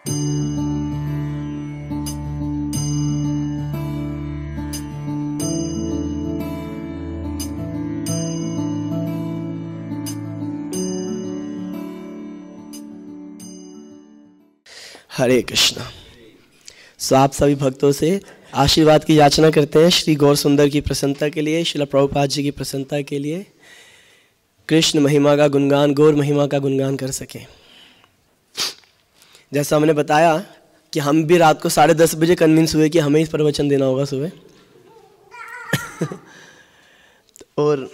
हरे कृष्णा। सो आप सभी भक्तों से आशीर्वाद की याचना करते हैं श्री गौर सुंदर की प्रसन्नता के लिए, श्रील प्रभुपाद जी की प्रसन्नता के लिए, कृष्ण महिमा का गुणगान, गौर महिमा का गुणगान कर सकें। जैसा हमने बताया कि हम भी रात को 10:30 बजे कन्विंस हुए कि हमें इस प्रवचन देना होगा सुबह और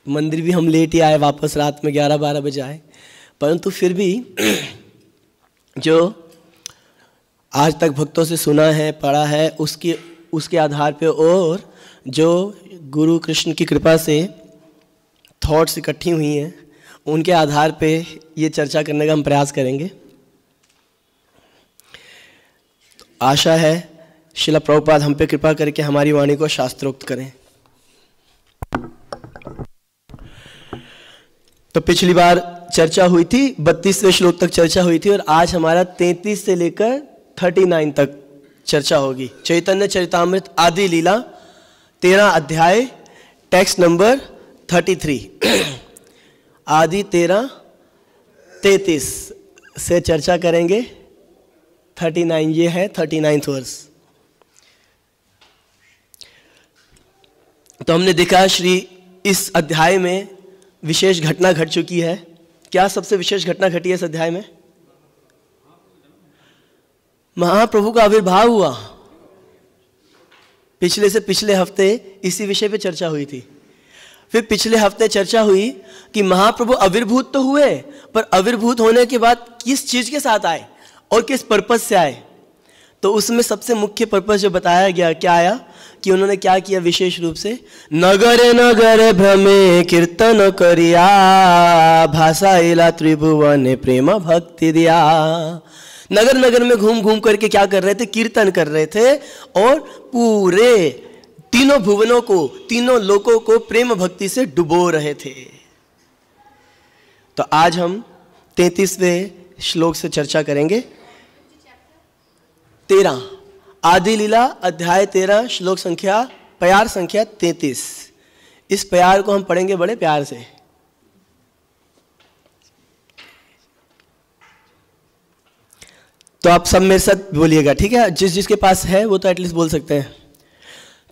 मंदिर भी हम लेट ही आए, वापस रात में 11-12 बजे आए, परंतु फिर भी जो आज तक भक्तों से सुना है, पढ़ा है, उसके आधार पे और जो गुरु कृष्ण की कृपा से थॉट्स इकट्ठी हुई हैं, उनके आधार पे ये चर्चा करने का हम प्रयास करेंगे। तो आशा है श्रील प्रभुपाद हम पे कृपा करके हमारी वाणी को शास्त्रोक्त करें। तो पिछली बार चर्चा हुई थी, 32वें श्लोक तक चर्चा हुई थी और आज हमारा 33 से लेकर 39 तक चर्चा होगी। चैतन्य चरितामृत आदि लीला 13 अध्याय, टेक्स्ट नंबर 33 आदि 13-33 से चर्चा करेंगे। 39 ये है 39th वर्स। तो हमने देखा श्री इस अध्याय में विशेष घटना घट चुकी है। क्या सबसे विशेष घटना घटी है इस अध्याय में? महाप्रभु का आविर्भाव हुआ। पिछले से पिछले हफ्ते इसी विषय पे चर्चा हुई थी। फिर पिछले हफ्ते चर्चा हुई कि महाप्रभु आविर्भूत तो हुए, पर आविर्भूत होने के बाद किस चीज के साथ आए और किस पर्पस से आए। तो उसमें सबसे मुख्य पर्पस जो बताया गया क्या आया कि उन्होंने क्या किया, विशेष रूप से नगर नगर भ्रमे कीर्तन करिया, भाषा इला त्रिभुवन प्रेम भक्ति दिया। नगर नगर में घूम घूम करके क्या कर रहे थे? कीर्तन कर रहे थे और पूरे तीनों भुवनों को, तीनों लोकों को प्रेम भक्ति से डुबो रहे थे। तो आज हम 33वें श्लोक से चर्चा करेंगे। 13 आदि लीला अध्याय 13 श्लोक संख्या, प्यार संख्या 33। इस प्यार को हम पढ़ेंगे बड़े प्यार से। तो आप सब मेरे साथ बोलिएगा, ठीक है? जिस जिसके पास है वो तो एटलीस्ट बोल सकते हैं।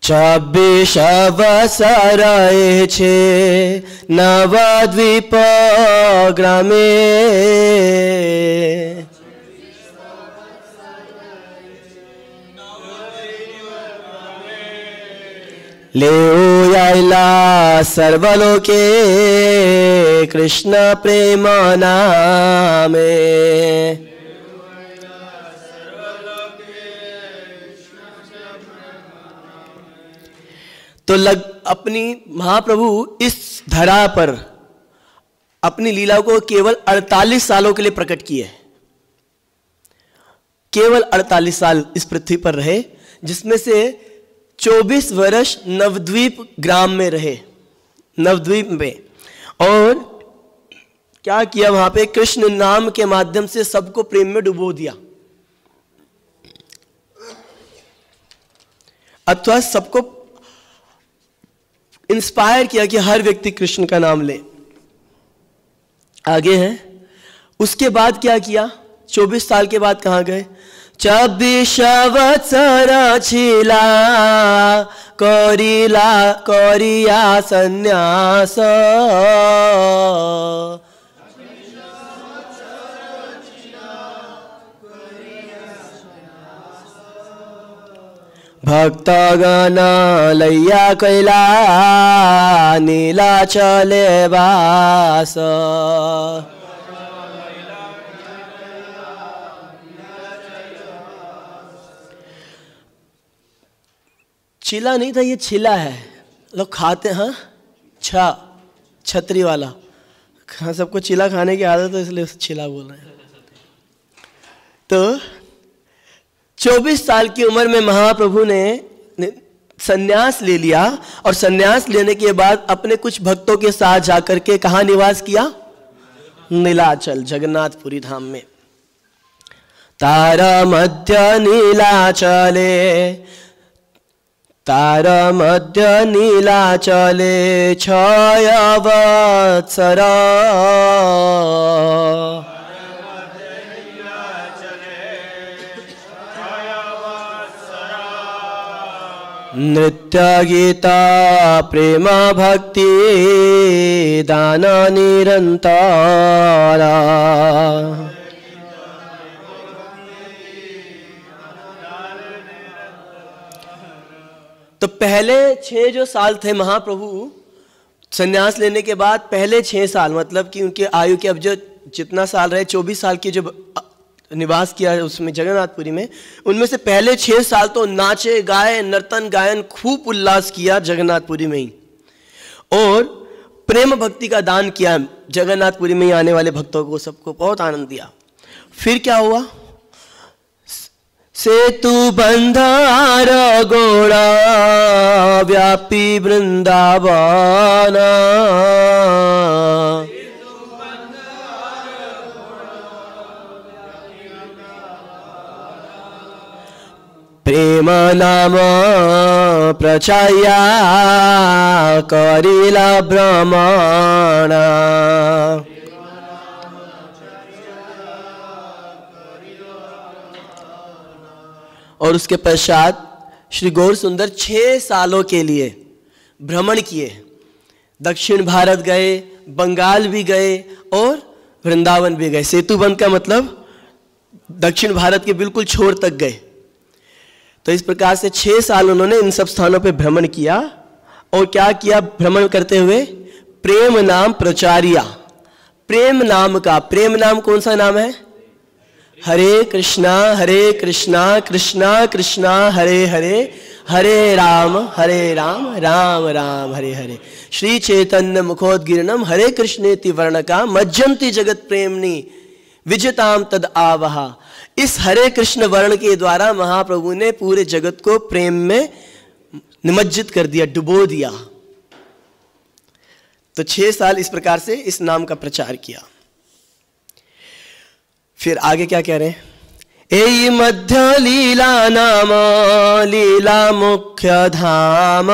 26 वसराए छे नवद्वीप ग्रामे, लेओ आइला सर्वलोके कृष्ण प्रेम नामे। तो अपनी महाप्रभु इस धरा पर अपनी लीला को केवल 48 सालों के लिए प्रकट किए। केवल 48 साल इस पृथ्वी पर रहे, जिसमें से 24 वर्ष नवद्वीप ग्राम में रहे, नवद्वीप में। और क्या किया वहां पे? कृष्ण नाम के माध्यम से सबको प्रेम में डुबो दिया, अथवा सबको इंस्पायर किया कि हर व्यक्ति कृष्ण का नाम ले। आगे है, उसके बाद क्या किया? 24 साल के बाद कहां गए? 26 वत्सर छिला करिया संन्यास, भक्तगण लैया कैला नीलाचले वास। चिला नहीं था, ये छिला है। लोग खाते हैं छतरी वाला। हाँ, सबको चिला खाने की आदत है, इसलिए छिला बोल रहे हैं। तो 24 साल की उम्र में महाप्रभु ने सन्यास ले लिया और सन्यास लेने के बाद अपने कुछ भक्तों के साथ जाकर के कहाँ निवास किया? नीलाचल, जगन्नाथपुरी धाम में। तार मध्य नीलाचले, तार मध्य नीलाचले 6 वत्सर, नृत्य गीता प्रेम भक्ति दान निरंतर। तो पहले 6 जो साल थे महाप्रभु संन्यास लेने के बाद, पहले 6 साल मतलब कि उनके आयु के अब जो जितना साल रहे 24 साल की जो निवास किया उसमें जगन्नाथपुरी में, उनमें से पहले 6 साल तो नाचे गाए, नर्तन गायन खूब उल्लास किया जगन्नाथपुरी में ही, और प्रेम भक्ति का दान किया जगन्नाथपुरी में ही आने वाले भक्तों को, सबको बहुत आनंद दिया। फिर क्या हुआ? सेतु बंधार गोड़ा व्यापी वृंदावन, प्रेम नाम प्रचाया करिला भ्रमण। और उसके पश्चात श्री गौर सुंदर 6 सालों के लिए भ्रमण किए, दक्षिण भारत गए, बंगाल भी गए और वृंदावन भी गए। सेतुबंध का मतलब दक्षिण भारत के बिल्कुल छोर तक गए। तो इस प्रकार से 6 साल उन्होंने इन सब स्थानों पे भ्रमण किया। और क्या किया भ्रमण करते हुए? प्रेम नाम प्रचारिया, प्रेम नाम का, प्रेम नाम कौन सा नाम है? हरे कृष्णा कृष्णा कृष्णा हरे हरे, हरे राम राम राम हरे हरे। श्री चैतन्य मुखोद्गीर्णम हरे कृष्णेति वर्णका मज्जन्ति जगत प्रेमनी विजताम तद आवहा। इस हरे कृष्ण वर्ण के द्वारा महाप्रभु ने पूरे जगत को प्रेम में निमज्जित कर दिया, डुबो दिया। तो 6 साल इस प्रकार से इस नाम का प्रचार किया। फिर आगे क्या कह रहे हैं? एई मध्य लीला नाम लीला मुख्य धाम,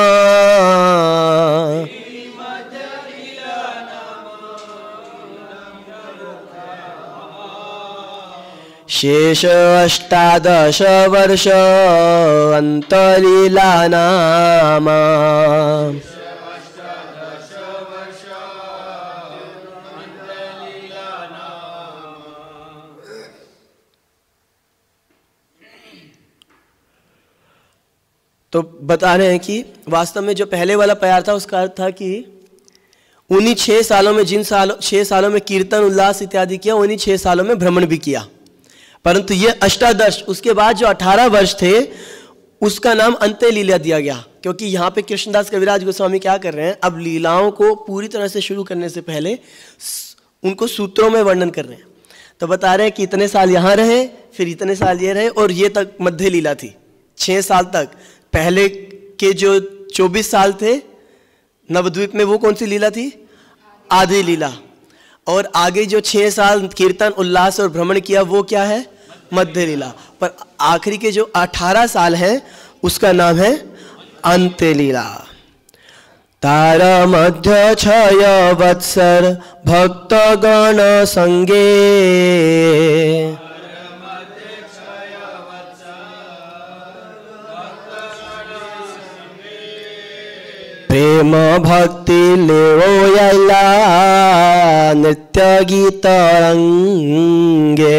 शेष 18 वर्ष अंतलीला नाम। तो बता रहे हैं कि वास्तव में जो पहले वाला प्यार था उसका अर्थ था कि उन्हीं 6 सालों में, जिन 6 सालों में कीर्तन उल्लास इत्यादि किया, उन्हीं 6 सालों में भ्रमण भी किया। परंतु ये 18, उसके बाद जो 18 वर्ष थे उसका नाम अंत्य लीला दिया गया, क्योंकि यहाँ पे कृष्णदास कविराज गोस्वामी क्या कर रहे हैं? अब लीलाओं को पूरी तरह से शुरू करने से पहले उनको सूत्रों में वर्णन कर रहे हैं। तो बता रहे हैं कि इतने साल यहाँ रहे, फिर इतने साल ये रहे, और ये तक मध्य लीला थी 6 साल तक। पहले के जो 24 साल थे नवद्वीप में, वो कौन सी लीला थी? आदि लीला। और आगे जो 6 साल कीर्तन उल्लास और भ्रमण किया वो क्या है? मध्य लीला। पर आखिरी के जो 18 साल हैं उसका नाम है अंत्य लीला। तार मध्य 6 वत्सर भक्त गण संगे, प्रेम भक्ति लेवो यला नृत्य गीत रंगे।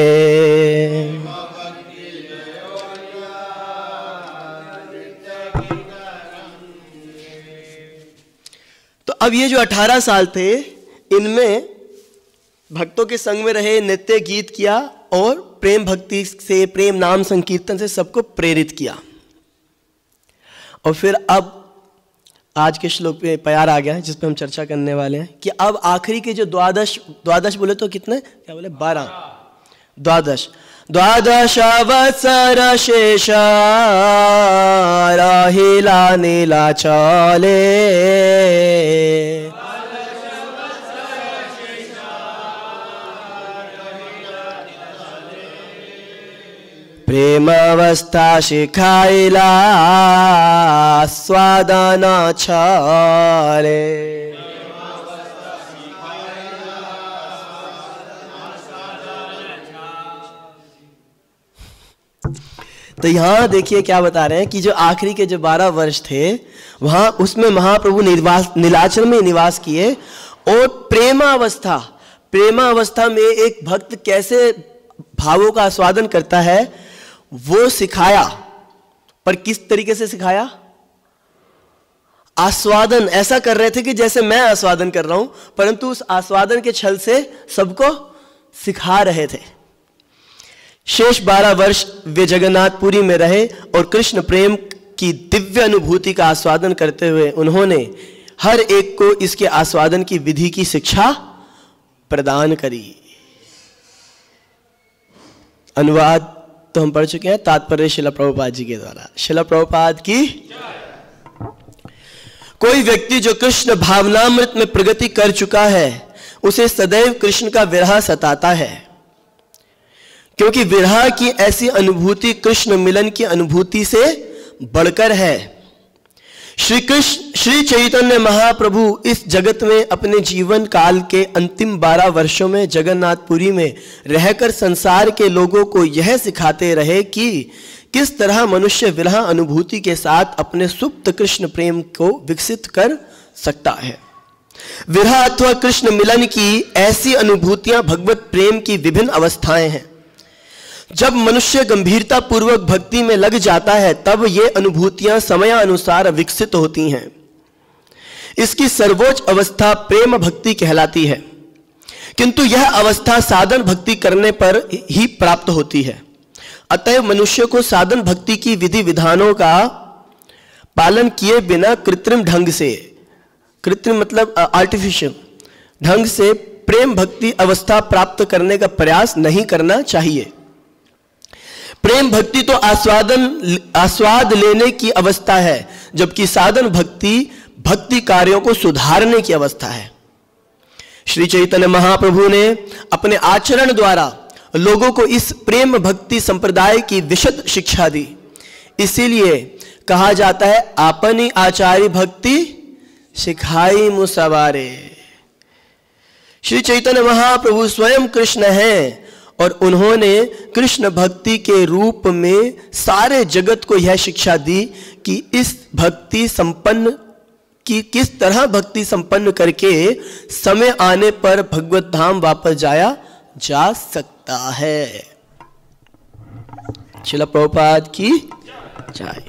तो अब ये जो 18 साल थे इनमें भक्तों के संग में रहे, नृत्य गीत किया और प्रेम भक्ति से, प्रेम नाम संकीर्तन से सबको प्रेरित किया। और फिर अब आज के श्लोक पे प्यार आ गया है जिस पे हम चर्चा करने वाले हैं कि अब आखिरी के जो 12 बोले तो कितने, क्या बोले? 12 वत्सर शेष रहिला नीलाचले, प्रेमावस्था शिखाइला स्वादाना छारे। तो यहां देखिए क्या बता रहे हैं कि जो आखिरी के जो 12 वर्ष थे वहां उसमें महाप्रभु नीलाचल में निवास किए और प्रेमावस्था में एक भक्त कैसे भावों का आस्वादन करता है वो सिखाया। पर किस तरीके से सिखाया? आस्वादन ऐसा कर रहे थे कि जैसे मैं आस्वादन कर रहा हूं, परंतु उस आस्वादन के छल से सबको सिखा रहे थे। शेष 12 वर्ष वे जगन्नाथपुरी में रहे और कृष्ण प्रेम की दिव्य अनुभूति का आस्वादन करते हुए उन्होंने हर एक को इसके आस्वादन की विधि की शिक्षा प्रदान करी। अनुवाद तो हम पढ़ चुके हैं, तात्पर्य शिला प्रभुपाद जी के द्वारा। शिला प्रभुपाद की कोई व्यक्ति जो कृष्ण भावनामृत में प्रगति कर चुका है उसे सदैव कृष्ण का विरह सताता है, क्योंकि विरह की ऐसी अनुभूति कृष्ण मिलन की अनुभूति से बढ़कर है। श्री चैतन्य महाप्रभु इस जगत में अपने जीवन काल के अंतिम 12 वर्षों में जगन्नाथपुरी में रहकर संसार के लोगों को यह सिखाते रहे कि किस तरह मनुष्य विरह अनुभूति के साथ अपने सुप्त कृष्ण प्रेम को विकसित कर सकता है। विरह अथवा कृष्ण मिलन की ऐसी अनुभूतियां भगवत प्रेम की विभिन्न अवस्थाएं हैं। जब मनुष्य गंभीरता पूर्वक भक्ति में लग जाता है तब ये अनुभूतियां समयानुसार विकसित होती हैं। इसकी सर्वोच्च अवस्था प्रेम भक्ति कहलाती है, किंतु यह अवस्था साधन भक्ति करने पर ही प्राप्त होती है। अतएव मनुष्य को साधन भक्ति की विधि विधानों का पालन किए बिना कृत्रिम ढंग से, कृत्रिम मतलब आर्टिफिशियल ढंग से प्रेम भक्ति अवस्था प्राप्त करने का प्रयास नहीं करना चाहिए। प्रेम भक्ति तो आस्वाद लेने की अवस्था है, जबकि साधन भक्ति कार्यों को सुधारने की अवस्था है। श्री चैतन्य महाप्रभु ने अपने आचरण द्वारा लोगों को इस प्रेम भक्ति संप्रदाय की विशद शिक्षा दी। इसीलिए कहा जाता है आपनी आचार्य भक्ति सिखाई मुसवारे। श्री चैतन्य महाप्रभु स्वयं कृष्ण हैं और उन्होंने कृष्ण भक्ति के रूप में सारे जगत को यह शिक्षा दी कि इस भक्ति संपन्न की किस तरह भक्ति संपन्न करके समय आने पर भगवत धाम वापस जाया जा सकता है। श्रील प्रभुपाद की जय।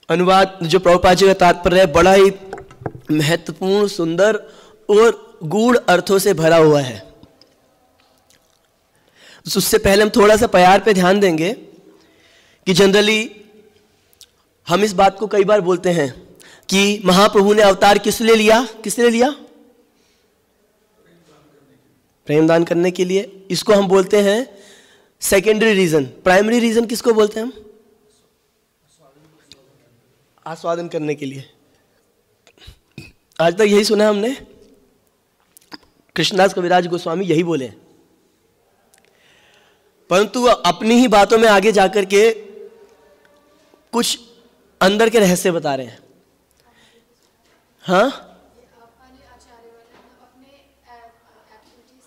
अनुवाद जो प्रभुपाद जी का तात्पर्य है बड़ा ही महत्वपूर्ण, सुंदर और गूढ़ अर्थों से भरा हुआ है। उससे पहले हम थोड़ा सा प्यार पे ध्यान देंगे कि जनरली हम इस बात को कई बार बोलते हैं कि महाप्रभु ने अवतार किस लिए लिया? प्रेम दान करने के लिए। इसको हम बोलते हैं सेकेंडरी रीजन। प्राइमरी रीजन किसको बोलते हैं हम? आस्वादन करने के लिए। आज तक यही सुना हमने, कृष्णदास कविराज गोस्वामी यही बोले, परंतु अपनी ही बातों में आगे जाकर के कुछ अंदर के रहस्य बता रहे हैं।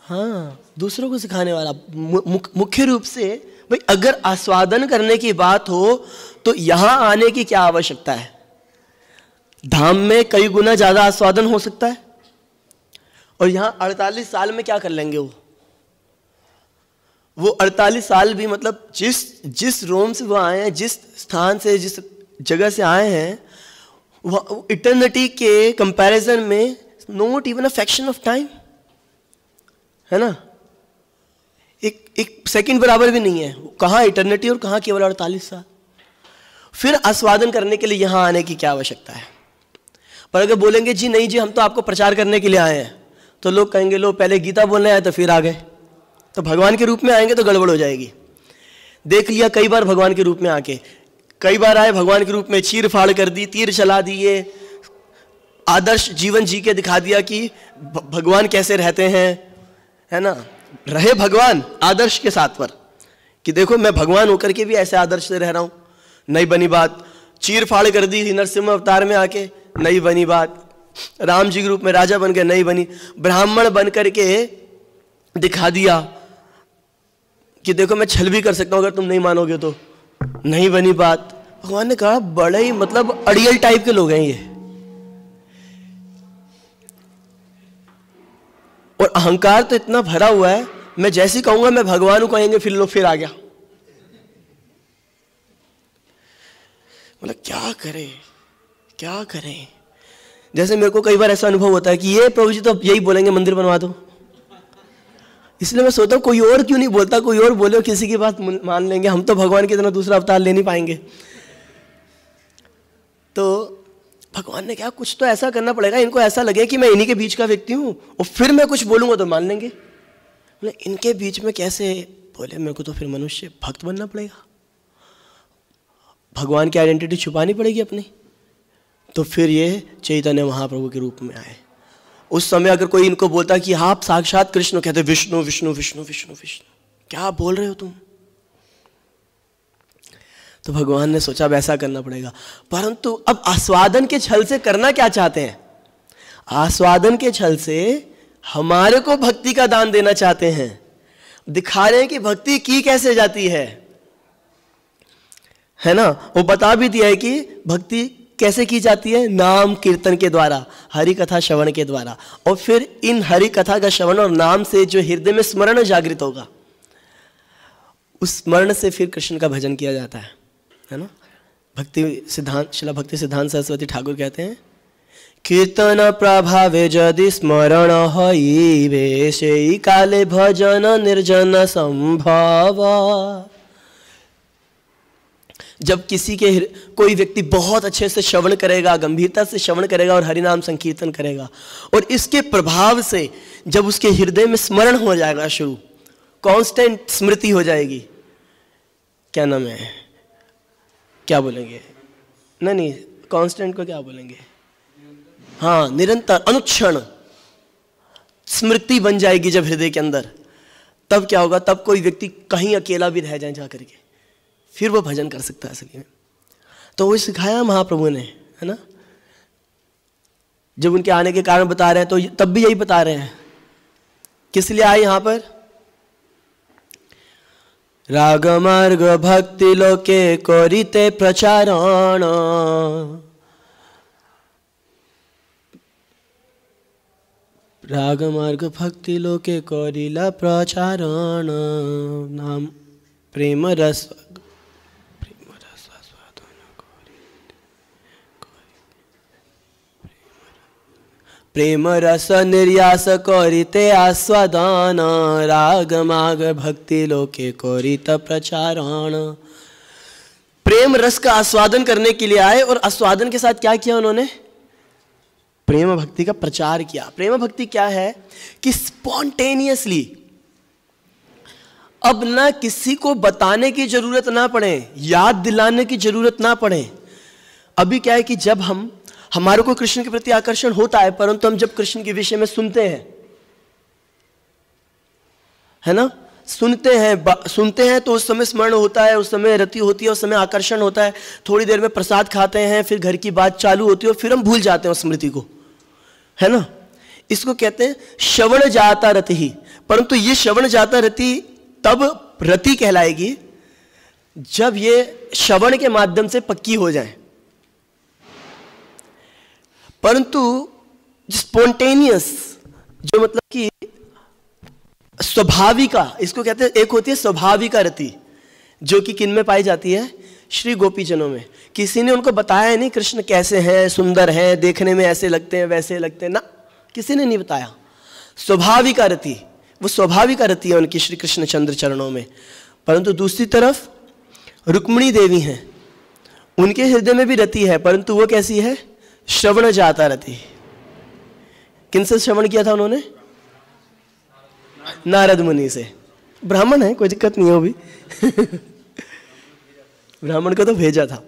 हाँ, दूसरों को सिखाने वाला। मुख्य रूप से भाई अगर आस्वादन करने की बात हो तो यहां आने की क्या आवश्यकता है? धाम में कई गुना ज्यादा आस्वादन हो सकता है, और यहां 48 साल में क्या कर लेंगे वो 48 साल भी, मतलब जिस रोम से वो आए हैं, जिस स्थान से, जिस जगह से आए हैं, वो इटर्निटी के कंपैरिजन में not even a fraction of time है ना। एक सेकंड बराबर भी नहीं है। कहाँ इटर्निटी और कहाँ केवल 48 साल। फिर आस्वादन करने के लिए यहां आने की क्या आवश्यकता है? पर अगर बोलेंगे जी नहीं जी हम तो आपको प्रचार करने के लिए आए हैं, तो लोग कहेंगे लो पहले गीता बोलने आए तो फिर आ गए, तो भगवान के रूप में आएंगे तो गड़बड़ हो जाएगी। देख लिया कई बार भगवान के रूप में आके कई बार आए भगवान के रूप में, चीर फाड़ कर दी, तीर चला दिए, आदर्श जीवन जी के दिखा दिया कि भगवान कैसे रहते हैं, है ना। रहे भगवान आदर्श के साथ पर कि देखो मैं भगवान होकर के भी ऐसे आदर्श से रह रहा हूं, नहीं बनी बात। चीर फाड़ कर दी नरसिम्हा अवतार में आके, नहीं बनी बात। राम जी के रूप में राजा बन गए, नहीं बनी। ब्राह्मण बन करके दिखा दिया कि देखो मैं छल भी कर सकता हूं अगर तुम नहीं मानोगे तो, नहीं बनी बात। भगवान ने कहा बड़े ही मतलब अड़ियल टाइप के लोग हैं ये, और अहंकार तो इतना भरा हुआ है, मैं जैसे कहूंगा मैं भगवान हूं कहेंगे फिर लो फिर आ गया। मतलब क्या करें क्या करें। जैसे मेरे को कई बार ऐसा अनुभव होता है कि ये प्रभु जी तो यही बोलेंगे मंदिर बनवा दो, इसलिए मैं सोचता हूँ कोई और क्यों नहीं बोलता, कोई और बोले किसी की बात मान लेंगे, हम तो भगवान की तरह दूसरा अवतार ले नहीं पाएंगे। तो भगवान ने कहा कुछ तो ऐसा करना पड़ेगा, इनको ऐसा लगे कि मैं इन्हीं के बीच का व्यक्ति हूँ और फिर मैं कुछ बोलूँगा तो मान लेंगे। बोले इनके बीच में कैसे, बोले मेरे को तो फिर मनुष्य भक्त बनना पड़ेगा, भगवान की आइडेंटिटी छुपानी पड़ेगी अपनी। तो फिर ये चैतन्य महाप्रभु के रूप में आए। उस समय अगर कोई इनको बोलता कि आप साक्षात कृष्ण, कहते विष्णु विष्णु विष्णु विष्णु विष्णु, क्या बोल रहे हो तुम। तो भगवान ने सोचा वैसा करना पड़ेगा, परंतु अब आस्वादन के छल से करना क्या चाहते हैं, आस्वादन के छल से हमारे को भक्ति का दान देना चाहते हैं, दिखा रहे हैं कि भक्ति की कैसे जाती है ना। वो बता भी दिया है कि भक्ति कैसे की जाती है, नाम कीर्तन के द्वारा, हरि कथा श्रवण के द्वारा। और फिर इन हरि कथा का श्रवण और नाम से जो हृदय में स्मरण जागृत होगा, उस स्मरण से फिर कृष्ण का भजन किया जाता है ना। भक्ति सिद्धांत शिला भक्ति सिद्धांत सरस्वती ठाकुर कहते हैं, कीर्तन प्रभावे यदि स्मरण हईवे से काले भजन निर्जन संभव। जब किसी के कोई व्यक्ति बहुत अच्छे से श्रवण करेगा, गंभीरता से श्रवण करेगा और हरिनाम संकीर्तन करेगा, और इसके प्रभाव से जब उसके हृदय में स्मरण हो जाएगा, शुरू कांस्टेंट स्मृति हो जाएगी, क्या नाम है, क्या बोलेंगे, नहीं कांस्टेंट को क्या बोलेंगे, हाँ निरंतर अनुक्षण स्मृति बन जाएगी जब हृदय के अंदर, तब क्या होगा, तब कोई व्यक्ति कहीं अकेला भी रह जाए जा करके फिर वो भजन कर सकता है असली में। तो वो सिखाया महाप्रभु ने, है ना। जब उनके आने के कारण बता रहे हैं तो तब भी यही बता रहे हैं, किस लिए आए यहां पर, राग मार्ग भक्ति लोके करिते प्रचारण, राग मार्ग भक्ति लोके करिला प्रचारण, नाम प्रेम रस प्रेम रस निर्यास करिते आस्वादन, राग माग भक्ति लोके करित प्रचारण। प्रेम रस का आस्वादन करने के लिए आए और आस्वादन के साथ क्या किया उन्होंने, प्रेम भक्ति का प्रचार किया। प्रेम भक्ति क्या है कि स्पॉन्टेनियसली, अब ना किसी को बताने की जरूरत ना पड़े, याद दिलाने की जरूरत ना पड़े। अभी क्या है कि जब हमारे को कृष्ण के प्रति आकर्षण होता है, परंतु हम जब कृष्ण के विषय में सुनते हैं, है ना, सुनते हैं तो उस समय स्मरण होता है, उस समय रति होती है, उस समय आकर्षण होता है, थोड़ी देर में प्रसाद खाते हैं, फिर घर की बात चालू होती है और फिर हम भूल जाते हैं उस स्मृति को, है ना। इसको कहते हैं श्रवण जाता रति ही। परंतु ये श्रवण जाता रति तब रति कहलाएगी जब ये श्रवण के माध्यम से पक्की हो जाए। परंतु स्पॉन्टेनियस, जो मतलब कि स्वाभाविका, इसको कहते हैं, एक होती है स्वाभाविका रति, जो कि किन में पाई जाती है, श्री गोपीजनों में। किसी ने उनको बताया नहीं कृष्ण कैसे हैं, सुंदर हैं, देखने में ऐसे लगते हैं वैसे लगते हैं ना, किसी ने नहीं बताया। स्वाभाविका रति, वो स्वाभाविका रति है उनकी श्री कृष्ण चंद्र चरणों में। परंतु दूसरी तरफ रुक्मिणी देवी हैं, उनके हृदय में भी रति है, परंतु वो कैसी है, श्रवण जाता रति। किनसे श्रवण किया था उन्होंने, नारद मुनि से। ब्राह्मण है, कोई दिक्कत नहीं है वो भी ब्राह्मण को तो भेजा था।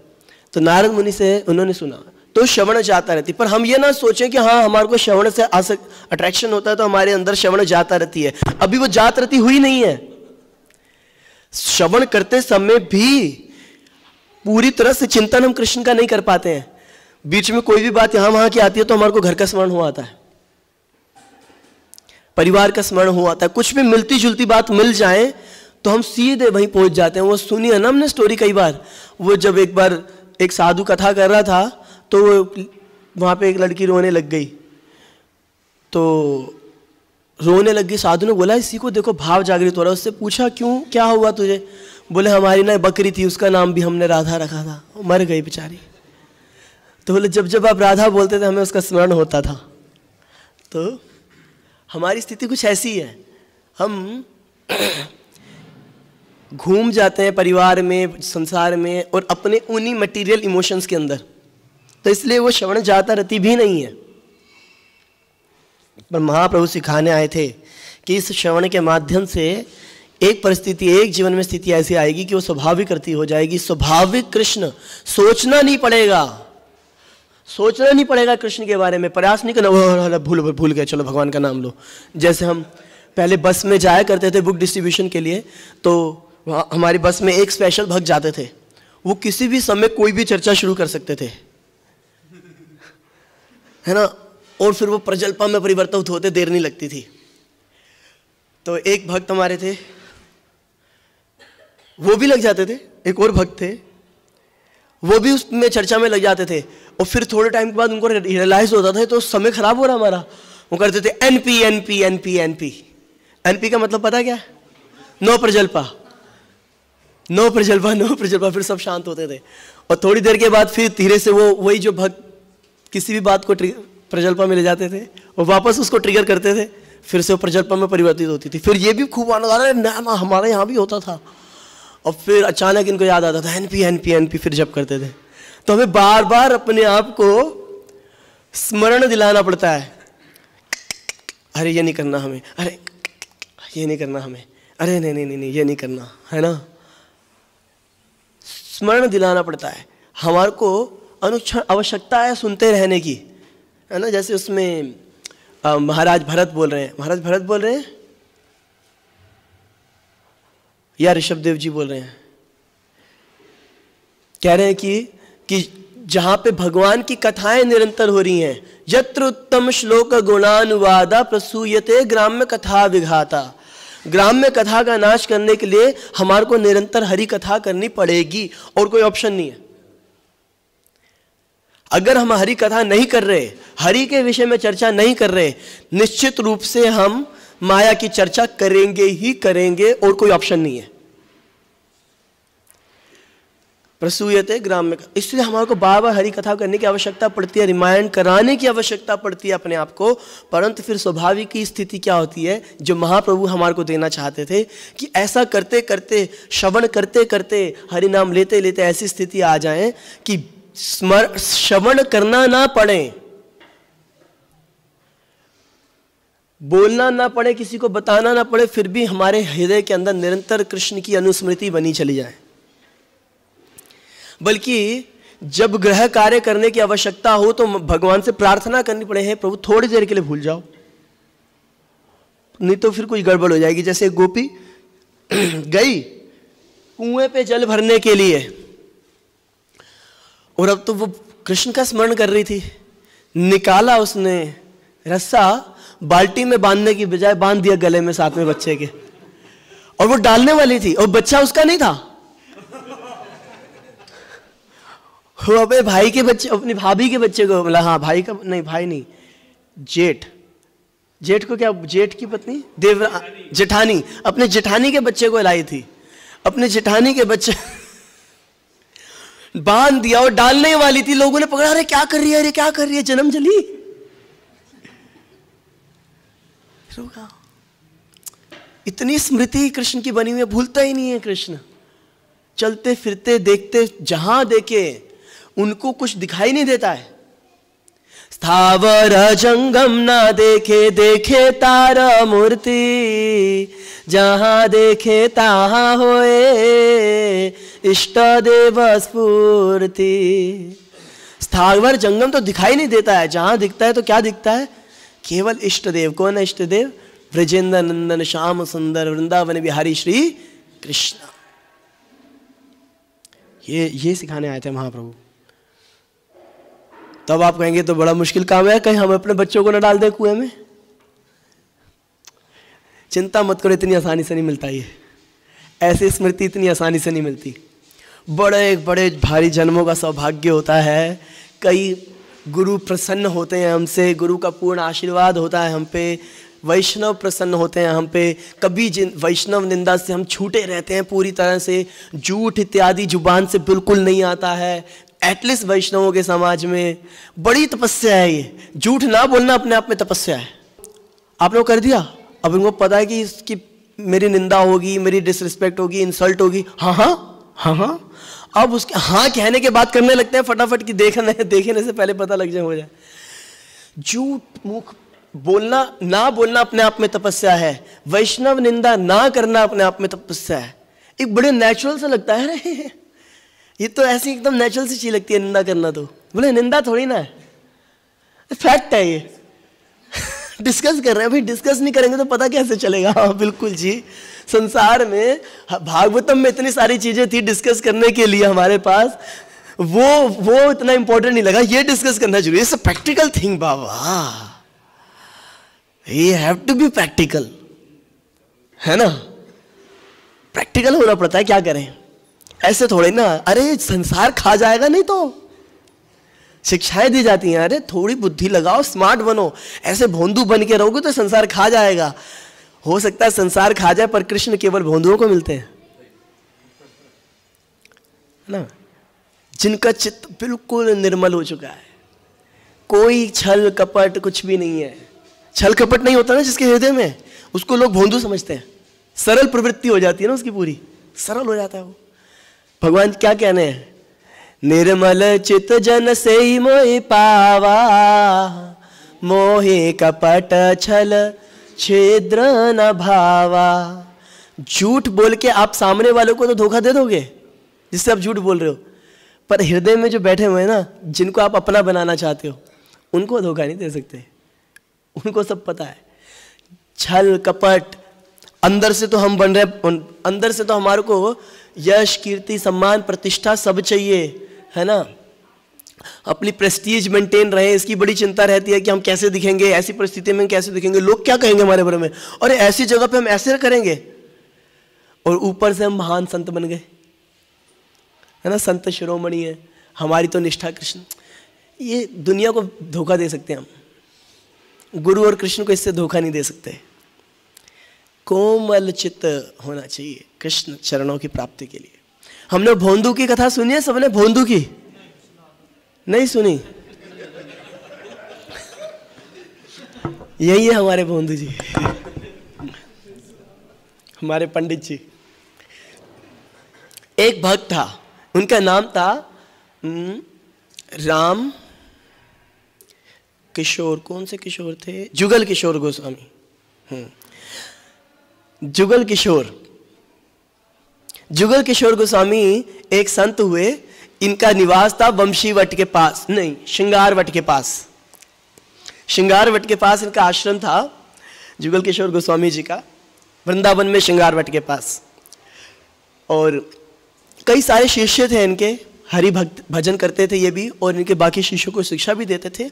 तो नारद मुनि से उन्होंने सुना, तो श्रवण जाता रहती। पर हम ये ना सोचें कि हाँ हमारे को श्रवण से अट्रैक्शन होता है तो हमारे अंदर श्रवण जाता रहती है। अभी वो जात रहती हुई नहीं है। श्रवण करते समय भी पूरी तरह से चिंतन हम कृष्ण का नहीं कर पाते हैं। बीच में कोई भी बात यहां वहां की आती है तो हमारे को घर का स्मरण हो आता है, परिवार का स्मरण हो आता है। कुछ भी मिलती जुलती बात मिल जाए तो हम सीधे वहीं पहुंच जाते हैं। वो सुनी है ना हमने स्टोरी कई बार। वो जब एक बार एक साधु कथा कर रहा था तो वहां पे एक लड़की रोने लग गई। तो रोने लग गई, साधु ने बोला इसी को देखो भाव जागृत हो रहा है। उससे पूछा क्यों, क्या हुआ तुझे? बोले हमारी ना बकरी थी, उसका नाम भी हमने राधा रखा था, मर गई बेचारी। तो बोले जब जब आप राधा बोलते थे हमें उसका स्मरण होता था। तो हमारी स्थिति कुछ ऐसी है, हम घूम जाते हैं परिवार में, संसार में, और अपने उन्हीं मटेरियल इमोशंस के अंदर। तो इसलिए वो श्रवण जाता रहती भी नहीं है। पर महाप्रभु सिखाने आए थे कि इस श्रवण के माध्यम से एक परिस्थिति, एक जीवन में स्थिति ऐसी आएगी कि वो स्वाभाविक रति हो जाएगी। स्वाभाविक कृष्ण, सोचना नहीं पड़ेगा, सोचना नहीं पड़ेगा कृष्ण के बारे में, प्रयास नहीं करना, भूल गए चलो भगवान का नाम लो। जैसे हम पहले बस में जाया करते थे बुक डिस्ट्रीब्यूशन के लिए, तो हमारी बस में एक स्पेशल भक्त जाते थे। वो किसी भी समय कोई भी चर्चा शुरू कर सकते थे, है ना, और फिर वो प्रजल्पा में परिवर्तित होते देर नहीं लगती थी। तो एक भक्त हमारे थे, वो भी लग जाते थे। एक और भक्त थे, वो भी उसमें चर्चा में लग जाते थे। और फिर थोड़े टाइम के बाद उनको रियलाइज होता था तो समय खराब हो रहा हमारा। वो करते थे NP NP NP NP. NP का मतलब पता क्या है? नो प्रजल्पा, नो प्रजल्पा, नो प्रजल्पा। फिर सब शांत होते थे। और थोड़ी देर के बाद फिर धीरे से वो वही जो भक्त किसी भी बात को प्रजल्पा में ले जाते थे और वापस उसको ट्रिगर करते थे, फिर से वो प्रजल्पा में परिवर्तित होती थी। फिर ये भी खूब आनंद आ रहा है, ना हमारे यहाँ भी होता था। और फिर अचानक इनको याद आता था एनपी एनपी एनपी, फिर जब करते थे। तो हमें बार बार अपने आप को स्मरण दिलाना पड़ता है, अरे ये नहीं करना हमें, अरे ये नहीं करना हमें, अरे नहीं नहीं नहीं नहीं ये नहीं करना, है ना। स्मरण दिलाना पड़ता है। हमारे को अनुक्षण आवश्यकता है सुनते रहने की, है ना। जैसे उसमें महाराज भरत बोल रहे हैं, महाराज भरत बोल रहे हैं या ऋषभदेव जी बोल रहे हैं, कह रहे हैं कि जहां पे भगवान की कथाएं निरंतर हो रही हैं, यत्र उत्तम श्लोक गुणानुवादा प्रसूयते ग्राम्य कथा विघाता। ग्राम्य कथा का नाश करने के लिए हमारे को निरंतर हरि कथा करनी पड़ेगी और कोई ऑप्शन नहीं है। अगर हम हरि कथा नहीं कर रहे, हरि के विषय में चर्चा नहीं कर रहे, निश्चित रूप से हम माया की चर्चा करेंगे ही करेंगे और कोई ऑप्शन नहीं है। प्रसूयते ग्राम्य, इसलिए हमारे को बार बार हरि कथा करने की आवश्यकता पड़ती है, रिमाइंड कराने की आवश्यकता पड़ती है अपने आप को। परंतु फिर स्वाभाविक की स्थिति क्या होती है, जो महाप्रभु हमारे को देना चाहते थे कि ऐसा करते करते, श्रवण करते करते, हरि नाम लेते लेते ऐसी स्थिति आ जाए कि श्रवण करना ना पड़े, बोलना ना पड़े, किसी को बताना ना पड़े, फिर भी हमारे हृदय के अंदर निरंतर कृष्ण की अनुस्मृति बनी चली जाए। बल्कि जब गृह कार्य करने की आवश्यकता हो तो भगवान से प्रार्थना करनी पड़े, है प्रभु थोड़ी देर के लिए भूल जाओ, नहीं तो फिर कोई गड़बड़ हो जाएगी। जैसे गोपी गई कुएं पे जल भरने के लिए, और अब तो वो कृष्ण का स्मरण कर रही थी, निकाला उसने रस्सा, बाल्टी में बांधने की बजाय बांध दिया गले में साथ में बच्चे के, और वो डालने वाली थी और बच्चा उसका नहीं था, वो अपने भाई के बच्चे, अपनी भाभी के बच्चे को, बोला हाँ भाई का नहीं, भाई नहीं, जेठ, जेठ को क्या, जेठ की पत्नी जेठानी, अपने जेठानी के बच्चे को लाई थी, अपने जेठानी के बच्चे बांध दिया और डालने वाली थी। लोगों ने पकड़ा, अरे क्या कर रही है, अरे क्या कर रही है, जन्म जली। इतनी स्मृति कृष्ण की बनी हुई है, भूलता ही नहीं है कृष्ण। चलते फिरते देखते जहां देखे उनको कुछ दिखाई नहीं देता है। स्थावर जंगम ना देखे, देखे तारा मूर्ति, जहां देखे तहां होए, इष्ट देव स्फूर्ति। स्थावर जंगम तो दिखाई नहीं देता है, जहां दिखता है तो क्या दिखता है? केवल इष्ट देव। कौन है इष्ट देव? ब्रजेंद्र नंदन श्याम सुंदर वृंदावन बिहारी श्री कृष्ण। ये सिखाने आए थे महाप्रभु। तब आप कहेंगे तो बड़ा मुश्किल काम है, कहीं हम अपने बच्चों को न डाल दें कुएं में। चिंता मत करो, इतनी आसानी से नहीं मिलता ये, ऐसी स्मृति इतनी आसानी से नहीं मिलती। बड़े बड़े भारी जन्मों का सौभाग्य होता है, कई गुरु प्रसन्न होते हैं हमसे, गुरु का पूर्ण आशीर्वाद होता है हम पे, वैष्णव प्रसन्न होते हैं हम पे। कभी वैष्णव निंदा से हम छूटे रहते हैं पूरी तरह से, झूठ इत्यादि जुबान से बिल्कुल नहीं आता है। एटलीस्ट वैष्णवों के समाज में बड़ी तपस्या है ये, झूठ ना बोलना अपने आप में तपस्या है। आप लोग कर दिया, अब उनको पता है कि इसकी मेरी निंदा होगी, मेरी डिसरिस्पेक्ट होगी, इंसल्ट होगी, हाँ हाँ हाँ हाँ, अब उसके हाँ कहने के बाद करने लगते हैं फटाफट कि देखने से पहले पता लग जाए हो जाए। झूठ मुख बोलना ना बोलना अपने आप में तपस्या है, वैष्णव निंदा ना करना अपने आप में तपस्या है। एक बड़े नेचुरल सा लगता है रे, ये तो ऐसी एकदम नेचुरल सी चीज लगती है निंदा करना। तो बोले निंदा थोड़ी ना है, फैक्ट है ये। डिस्कस कर रहे हैं भाई, डिस्कस नहीं करेंगे तो पता कैसे चलेगा? हाँ बिल्कुल जी, संसार में भागवतम में इतनी सारी चीजें थी डिस्कस करने के लिए हमारे पास, वो इतना इंपॉर्टेंट नहीं लगा, ये डिस्कस करना जरूरी है। प्रैक्टिकल थिंग बाबा, ये हैव टू बी प्रैक्टिकल, है ना? प्रैक्टिकल होना पड़ता है, क्या करें? ऐसे थोड़े ना, अरे संसार खा जाएगा नहीं तो। शिक्षाएं दी जाती हैं, अरे थोड़ी बुद्धि लगाओ, स्मार्ट बनो, ऐसे भोंदू बन के रहोगे तो संसार खा जाएगा। हो सकता है संसार खा जाए पर कृष्ण केवल भोंदुओं को मिलते हैं, ना? जिनका चित्त बिल्कुल निर्मल हो चुका है, कोई छल कपट कुछ भी नहीं है। छल कपट नहीं होता ना जिसके हृदय में, उसको लोग भोंदू समझते हैं। सरल प्रवृत्ति हो जाती है ना उसकी, पूरी सरल हो जाता है वो। भगवान क्या कहने हैं? निर्मल चित जन से ही मोहि पावा, मोहि कपट छल छिद्र न भावा। झूठ बोल के आप सामने वालों को तो धोखा दे दोगे जिससे आप झूठ बोल रहे हो, पर हृदय में जो बैठे हुए हैं ना, जिनको आप अपना बनाना चाहते हो, उनको धोखा नहीं दे सकते। उनको सब पता है। छल कपट, अंदर से तो हम बन रहे, अंदर से तो हमारे को यश कीर्ति सम्मान प्रतिष्ठा सब चाहिए, है ना? अपनी प्रेस्टीज मेंटेन रहे, इसकी बड़ी चिंता रहती है कि हम कैसे दिखेंगे, ऐसी परिस्थिति में कैसे दिखेंगे, लोग क्या कहेंगे हमारे बारे में, और ऐसी जगह पे हम ऐसे करेंगे, और ऊपर से हम महान संत बन गए, है ना? संत शिरोमणि है, हमारी तो निष्ठा कृष्ण। ये दुनिया को धोखा दे सकते हैं हम, गुरु और कृष्ण को इससे धोखा नहीं दे सकते। कोमल चित्त होना चाहिए कृष्ण चरणों की प्राप्ति के लिए। हमने भोंदू की कथा सुनी है सबने? भोंदू की नहीं सुनी? यही है हमारे भोंदू जी, हमारे पंडित जी। एक भक्त था, उनका नाम था राम किशोर, कौन से किशोर थे? जुगल किशोर गोस्वामी। जुगल किशोर गोस्वामी एक संत हुए। इनका निवास था वंशीवट के पास, नहीं श्रृंगारवट के पास। श्रृंगारवट के पास इनका आश्रम था जुगल किशोर गोस्वामी जी का, वृंदावन में श्रृंगारवट के पास। और कई सारे शिष्य थे इनके, हरि भक्त भजन करते थे ये भी, और इनके बाकी शिष्यों को शिक्षा भी देते थे।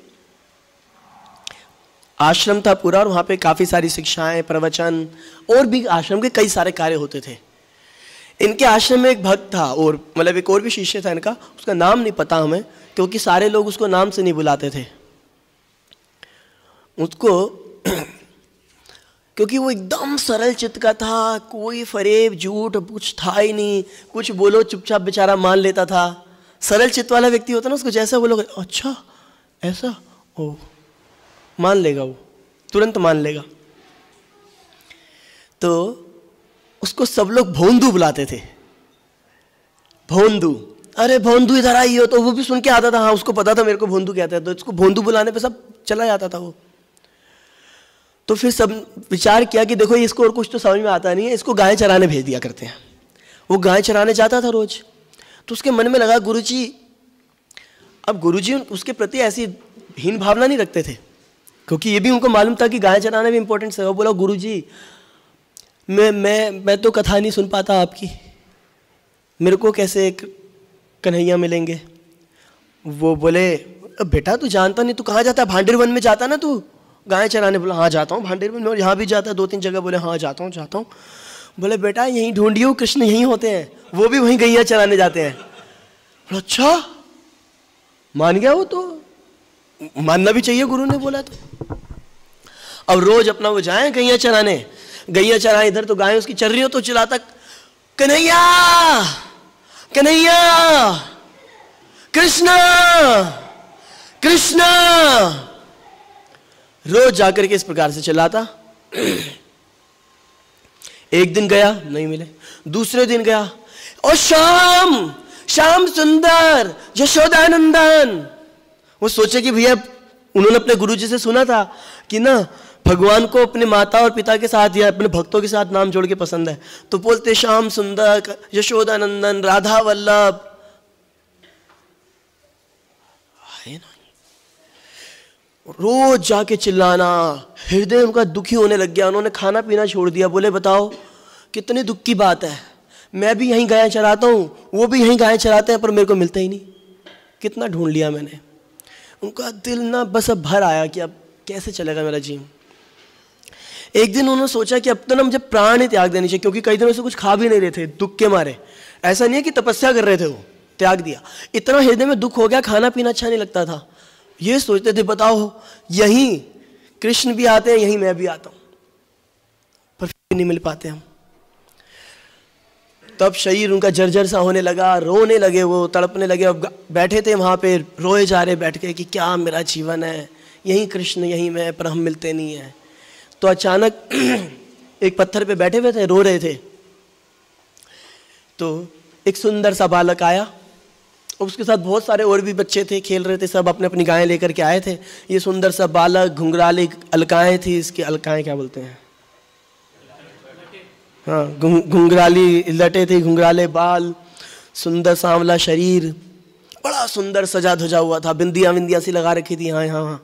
आश्रम था पूरा, और वहाँ पे काफ़ी सारी शिक्षाएं, प्रवचन, और भी आश्रम के कई सारे कार्य होते थे। इनके आश्रम में एक भक्त था, और मतलब एक और भी शिष्य था इनका, उसका नाम नहीं पता हमें, क्योंकि सारे लोग उसको नाम से नहीं बुलाते थे उसको, क्योंकि वो एकदम सरल चित्त का था, कोई फरेब झूठ कुछ था ही नहीं, कुछ बोलो चुपचाप बेचारा मान लेता था। सरल चित्त वाला व्यक्ति होता ना, उसको जैसा बोलोगे अच्छा ऐसा, ओ मान लेगा, वो तुरंत मान लेगा। तो उसको सब लोग भोंदू बुलाते थे, भोंदू। अरे भोंदू इधर आई हो, तो वो भी सुन के आता था, हाँ उसको पता था मेरे को भोंदू कहते हैं, तो इसको भोंदू बुलाने पे सब चला जाता था वो। तो फिर सब विचार किया कि देखो इसको और कुछ तो समझ में आता नहीं है, इसको गाय चराने भेज दिया करते हैं। वो गाय चराने जाता था रोज, तो उसके मन में लगा गुरुजी, अब गुरुजी उसके प्रति ऐसी हीन भावना नहीं रखते थे, क्योंकि ये भी उनको मालूम था कि गाय चराना भी इंपॉर्टेंट है। वो बोला गुरुजी मैं तो कथा नहीं सुन पाता आपकी, मेरे को कैसे कन्हैया मिलेंगे। वो बोले बेटा तू जानता नहीं, तू कहाँ जाता है, भांडेर वन में जाता ना तू गाय चराने। बोला हाँ जाता हूँ भांडेर वन में, और यहाँ भी जाता है 2-3 जगह। बोले हाँ जाता हूँ। बोले बेटा यहीं ढूंढियो, कृष्ण यहीं होते हैं, वो भी वहीं गैया चराने जाते हैं। बोला अच्छा, मान गया वो, तो मानना भी चाहिए, गुरु ने बोला तो। अब रोज अपना वो जाए गैया चराने, गैया चराए इधर, तो गाय उसकी चल रही हो तो चिल्लाता कन्हैया कन्हैया, कृष्ण कृष्ण, रोज जाकर के इस प्रकार से चिल्लाता। एक दिन गया नहीं मिले, दूसरे दिन गया, ओ श्याम श्याम सुंदर यशोदानंदन। वो सोचे कि भैया उन्होंने अपने गुरुजी से सुना था कि ना भगवान को अपने माता और पिता के साथ या अपने भक्तों के साथ नाम जोड़ के पसंद है, तो बोलते श्याम सुंदर यशोदानंदन राधा वल्लभ। रोज जाके चिल्लाना, हृदय उनका दुखी होने लग गया। उन्होंने खाना पीना छोड़ दिया। बोले बताओ कितनी दुख की बात है, मैं भी यहीं गाय चराता हूँ, वो भी यहीं गाय चराते हैं, पर मेरे को मिलता ही नहीं। कितना ढूंढ लिया मैंने। उनका दिल ना बस अब भर आया कि अब कैसे चलेगा मेरा जीवन। एक दिन उन्होंने सोचा कि अब तो ना मुझे प्राण ही त्याग देनी चाहिए, क्योंकि कई दिनों से कुछ खा भी नहीं रहे थे दुख के मारे। ऐसा नहीं है कि तपस्या कर रहे थे, वो त्याग दिया। इतना हृदय में दुख हो गया, खाना पीना अच्छा नहीं लगता था। ये सोचते थे बताओ यहीं कृष्ण भी आते हैं, यहीं मैं भी आता हूं, पर फिर नहीं मिल पाते हम। तब शरीर उनका जर्जर सा होने लगा, रोने लगे, वो तड़पने लगे। अब बैठे थे वहां पे, रोए जा रहे बैठ के कि क्या मेरा जीवन है, यहीं कृष्ण यहीं मैं, पर हम मिलते नहीं है। तो अचानक एक पत्थर पे बैठे हुए थे, रो रहे थे, तो एक सुंदर सा बालक आया, उसके साथ बहुत सारे और भी बच्चे थे, खेल रहे थे, सब अपने अपनी गायें लेकर के आए थे। ये सुंदर सा बालक, घुंघराली अलकाएं थी इसकी, अलकाएं क्या बोलते हैं, हाँ घुंघराली लटे थी, घुंघराले बाल, सुंदर सांवला शरीर, बड़ा सुंदर सजा धजा हुआ था, बिंदियाँ विंदियाँ सी लगा रखी थी यहाँ यहाँ।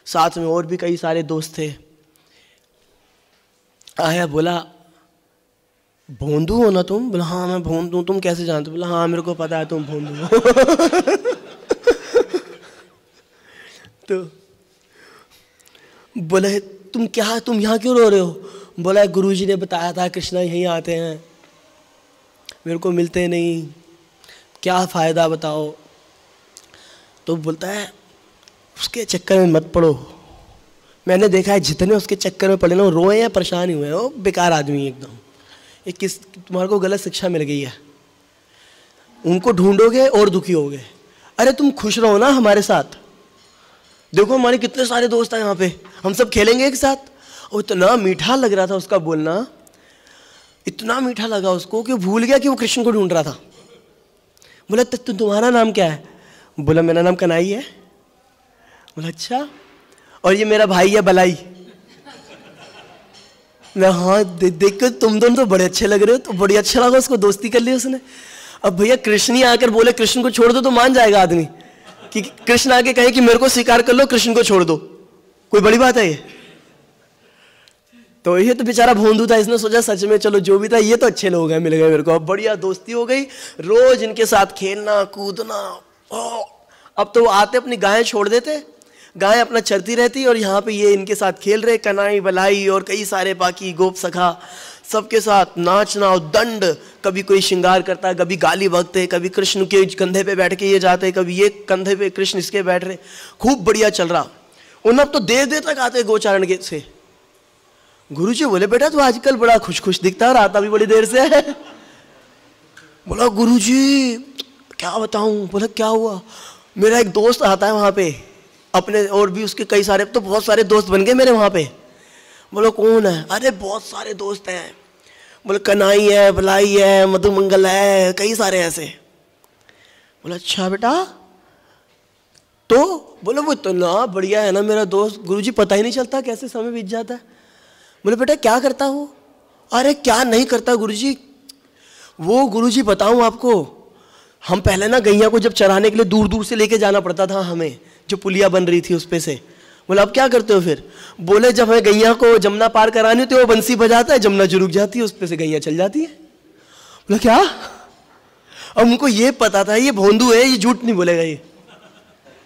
साथ में और भी कई सारे दोस्त थे। आया, बोला भोंदू हो ना तुम? बोला हाँ मैं भोंदू। तुम कैसे जानते? बोला हाँ मेरे को पता है तुम भोंदू हो। तो बोले तुम क्या, तुम यहाँ क्यों रो रहे हो? बोला गुरुजी ने बताया था कृष्णा यहीं आते हैं, मेरे को मिलते नहीं, क्या फ़ायदा बताओ। तो बोलता है उसके चक्कर में मत पड़ो, मैंने देखा है जितने उसके चक्कर में पड़े ना वो रोए या परेशान ही हुए, वो बेकार आदमी एकदम, ये किस तुम्हारे को गलत शिक्षा मिल गई है, उनको ढूंढोगे और दुखी होगे। अरे तुम खुश रहो ना हमारे साथ, देखो हमारे कितने सारे दोस्त हैं यहाँ पे, हम सब खेलेंगे एक साथ। और इतना मीठा लग रहा था उसका बोलना, इतना मीठा लगा उसको कि भूल गया कि वो कृष्ण को ढूंढ रहा था। बोला तो तुम्हारा नाम क्या है? बोला मेरा नाम कन्हई है। बोला अच्छा, और ये मेरा भाई है बलाई। मैं हाँ देख कर तुम दोनों तो बड़े अच्छे लग रहे हो, तो बड़ी अच्छा लगा उसको, दोस्ती कर ली उसने। अब भैया कृष्ण ही आकर बोले कृष्ण को छोड़ दो तो मान जाएगा आदमी, कि कृष्ण आके कहे कि मेरे को स्वीकार कर लो, कृष्ण को छोड़ दो, कोई बड़ी बात है ये? तो ये तो बेचारा भोंदू था, इसने सोचा सच में चलो जो भी था ये तो अच्छे लोग हैं, मिल गए मेरे को, अब बढ़िया दोस्ती हो गई, रोज इनके साथ खेलना कूदना। अब तो वो आते अपनी गायें छोड़ देते, गायें अपना चरती रहती, और यहाँ पे ये इनके साथ खेल रहे, कनाई बलाई और कई सारे बाकी गोप सखा, सबके साथ नाचना और दंड, कभी कोई श्रृंगार करता, कभी गाली बकते, कभी कृष्ण के कंधे पे बैठ के ये जाते, कभी ये कंधे पे कृष्ण इसके बैठ रहे, खूब बढ़िया चल रहा। उन अब तो देर देर तक आते गोचारण के से। गुरुजी बोले बेटा तू आजकल बड़ा खुश खुश दिखता है और आता भी बड़ी देर से है। बोला गुरुजी क्या बताऊं। बोला क्या हुआ? मेरा एक दोस्त आता है वहाँ पे अपने, और भी उसके कई सारे, तो बहुत सारे दोस्त बन गए मेरे वहाँ पे। बोलो कौन है? अरे बहुत सारे दोस्त हैं। बोले कन्हई है, बलाई है, मधुमंगल है, कई सारे ऐसे। बोला अच्छा बेटा, तो बोले वो इतना बढ़िया है ना मेरा दोस्त, गुरुजी पता ही नहीं चलता कैसे समय बीत जाता है। बोले बेटा क्या करता हो? अरे क्या नहीं करता गुरुजी, वो गुरुजी बताऊं आपको, हम पहले ना गैया को जब चराने के लिए दूर दूर से लेके जाना पड़ता था हमें, जो पुलिया बन रही थी उस पे से। बोले अब क्या करते हो फिर? बोले जब हमें गैया को जमुना पार करानी होती है वो बंसी बजाता है, जमुना जो रुक जाती है उस पे से गैया चल जाती है। बोले क्या? अब उनको ये पता था ये भोंदू है, ये झूठ नहीं बोलेगा, ये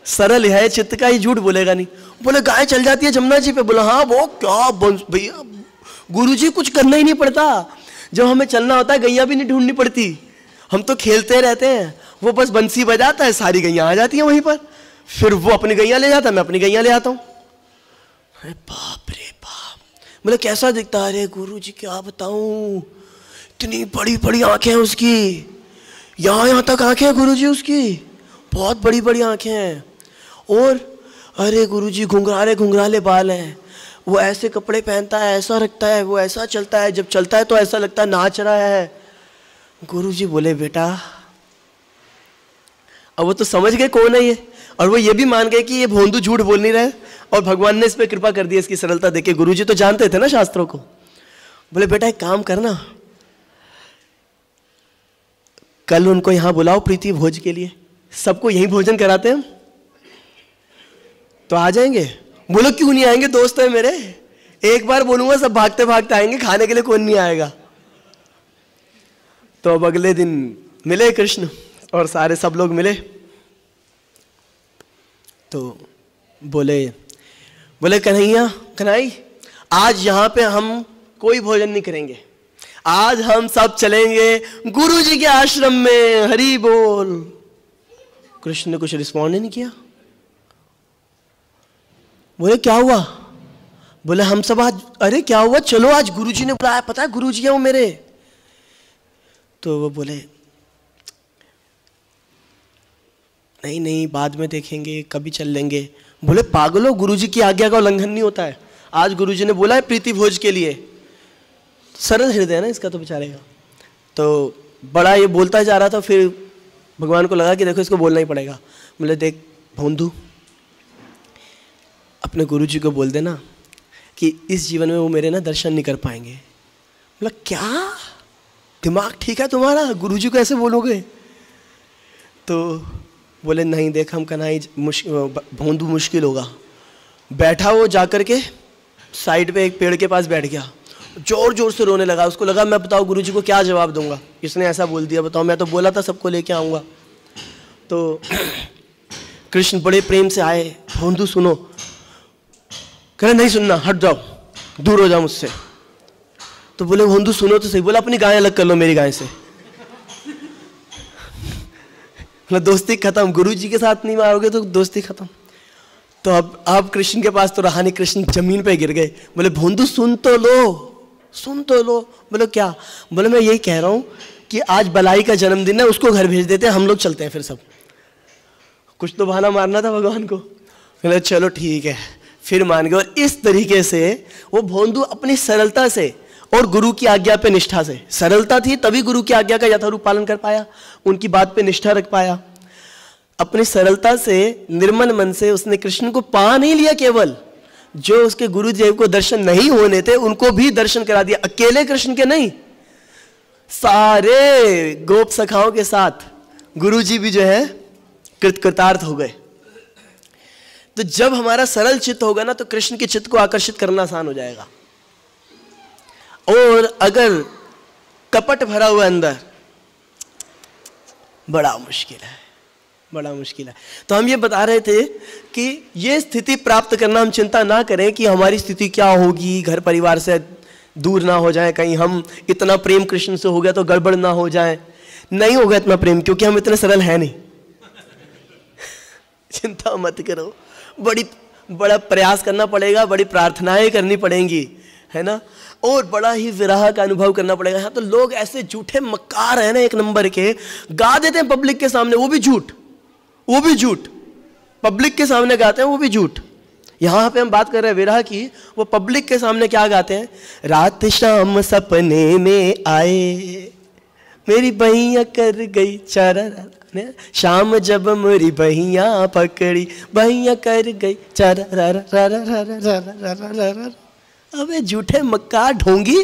सरल है चित्त का, ये झूठ बोलेगा नहीं। बोले गाय चल जाती है जमुना जी पे? बोला हाँ। वो क्या भैया गुरुजी कुछ करना ही नहीं पड़ता, जब हमें चलना होता है गैया भी नहीं ढूंढनी पड़ती, हम तो खेलते रहते हैं। वो बस बंसी बजाता है, सारी गैया आ जाती है वहीं पर, फिर वो अपनी गैया ले जाता है, मैं अपनी गैया ले आता हूँ। अरे बाप रे बाप। बोले कैसा दिखता है? अरे गुरुजी क्या बताऊं, इतनी बड़ी बड़ी आंखें हैं उसकी, यहाँ तक आंखें हैं गुरुजी उसकी, बहुत बड़ी बड़ी आंखें हैं। और अरे गुरुजी घुंघराले बाल हैं, वो ऐसे कपड़े पहनता है, ऐसा रखता है, वो ऐसा चलता है, जब चलता है तो ऐसा लगता है नाच रहा है। गुरुजी बोले बेटा, अब वो तो समझ गए कौन है ये, और वो ये भी मान गए कि ये भोंदू झूठ बोल नहीं रहे, और भगवान ने इस पे कृपा कर दी इसकी सरलता देके। गुरुजी तो जानते थे ना शास्त्रों को। बोले बेटा एक काम करना, कल उनको यहां बुलाओ प्रीति भोज के लिए, सबको यहीं भोजन कराते हैं हम, तो आ जाएंगे। बोलो क्यों नहीं आएंगे, दोस्त है मेरे, एक बार बोलूंगा सब भागते भागते आएंगे, खाने के लिए कौन नहीं आएगा। तो अब अगले दिन मिले कृष्ण और सारे सब लोग मिले, तो बोले कन्हैया आज यहां पे हम कोई भोजन नहीं करेंगे, आज हम सब चलेंगे गुरुजी के आश्रम में, हरि बोल। कृष्ण ने कुछ रिस्पॉन्ड नहीं किया। बोले क्या हुआ? बोले हम सब आज, अरे क्या हुआ, चलो आज गुरुजी ने बुलाया, पता है गुरुजी है वो मेरे। तो वो बोले नहीं बाद में देखेंगे, कभी चल लेंगे। बोले पागलो, गुरुजी की आज्ञा का उल्लंघन नहीं होता है, आज गुरुजी ने बोला है प्रीति भोज के लिए। सरल हृदय है ना इसका तो बेचारे का। तो बड़ा ये बोलता जा रहा था, फिर भगवान को लगा कि देखो इसको बोलना ही पड़ेगा। बोले देख भोंदू, अपने गुरुजी को बोल देना कि इस जीवन में वो मेरे ना दर्शन नहीं कर पाएंगे। बोला क्या दिमाग ठीक है तुम्हारा, गुरुजी को ऐसे बोलोगे? तो बोले नहीं देख हम कन्हई भोंदू मुश्किल होगा। बैठा वो जाकर के साइड पे एक पेड़ के पास बैठ गया, जोर जोर से रोने लगा। उसको लगा मैं बताओ गुरुजी को क्या जवाब दूंगा, इसने ऐसा बोल दिया, बताओ मैं तो बोला था सबको लेके आऊँगा। तो कृष्ण बड़े प्रेम से आए, भोंदू सुनो। कह रहे नहीं सुनना, हट जाओ, दूर हो जाओ मुझसे। तो बोले भोंदू सुनो तो सही। बोला अपनी गाय अलग कर लो मेरी गाय से। दोस्ती खत्म, गुरुजी के साथ नहीं मारोगे तो दोस्ती खत्म। तो अब कृष्ण के पास तो रहा नहीं, कृष्ण जमीन पे गिर गए। बोले भोंदू सुन तो लो। बोले क्या? बोले मैं यही कह रहा हूं कि आज बलाई का जन्मदिन है, उसको घर भेज देते हैं, हम लोग चलते हैं फिर सब। कुछ तो बहाना मारना था भगवान को। बोले चलो ठीक है, फिर मान गए। और इस तरीके से वो भोंदू अपनी सरलता से और गुरु की आज्ञा पे निष्ठा से, सरलता थी तभी गुरु की आज्ञा का यथारूप पालन कर पाया, उनकी बात पे निष्ठा रख पाया। अपनी सरलता से, निर्मल मन से उसने कृष्ण को पा नहीं लिया, केवल जो उसके गुरुदेव को दर्शन नहीं होने थे उनको भी दर्शन करा दिया। अकेले कृष्ण के नहीं, सारे गोप सखाओं के साथ गुरुजी भी जो है कृतार्थ हो गए। तो जब हमारा सरल चित्त होगा ना तो कृष्ण के चित्त को आकर्षित करना आसान हो जाएगा। और अगर कपट भरा हुआ अंदर, बड़ा मुश्किल है। तो हम ये बता रहे थे कि ये स्थिति प्राप्त करना, हम चिंता ना करें कि हमारी स्थिति क्या होगी, घर परिवार से दूर ना हो जाए, कहीं हम इतना प्रेम कृष्ण से हो गया तो गड़बड़ ना हो जाए। नहीं होगा इतना प्रेम, क्योंकि हम इतने सरल हैं नहीं। चिंता मत करो, बड़ा प्रयास करना पड़ेगा, बड़ी प्रार्थनाएं करनी पड़ेंगी, है ना, और बड़ा ही विरह का अनुभव करना पड़ेगा। यहाँ तो लोग ऐसे झूठे मक्कार है ना, एक नंबर के, गा देते हैं पब्लिक के सामने, वो भी झूठ पब्लिक के सामने गाते हैं, वो भी झूठ। यहाँ पे हम बात कर रहे हैं विरह की, वो पब्लिक के सामने क्या गाते हैं? रात शाम सपने में आए, मेरी बहिया कर गई चारा, शाम जब मेरी बहिया पकड़ी, बहिया कर गई चारा। अबे झूठे मक्कार ढोंगी,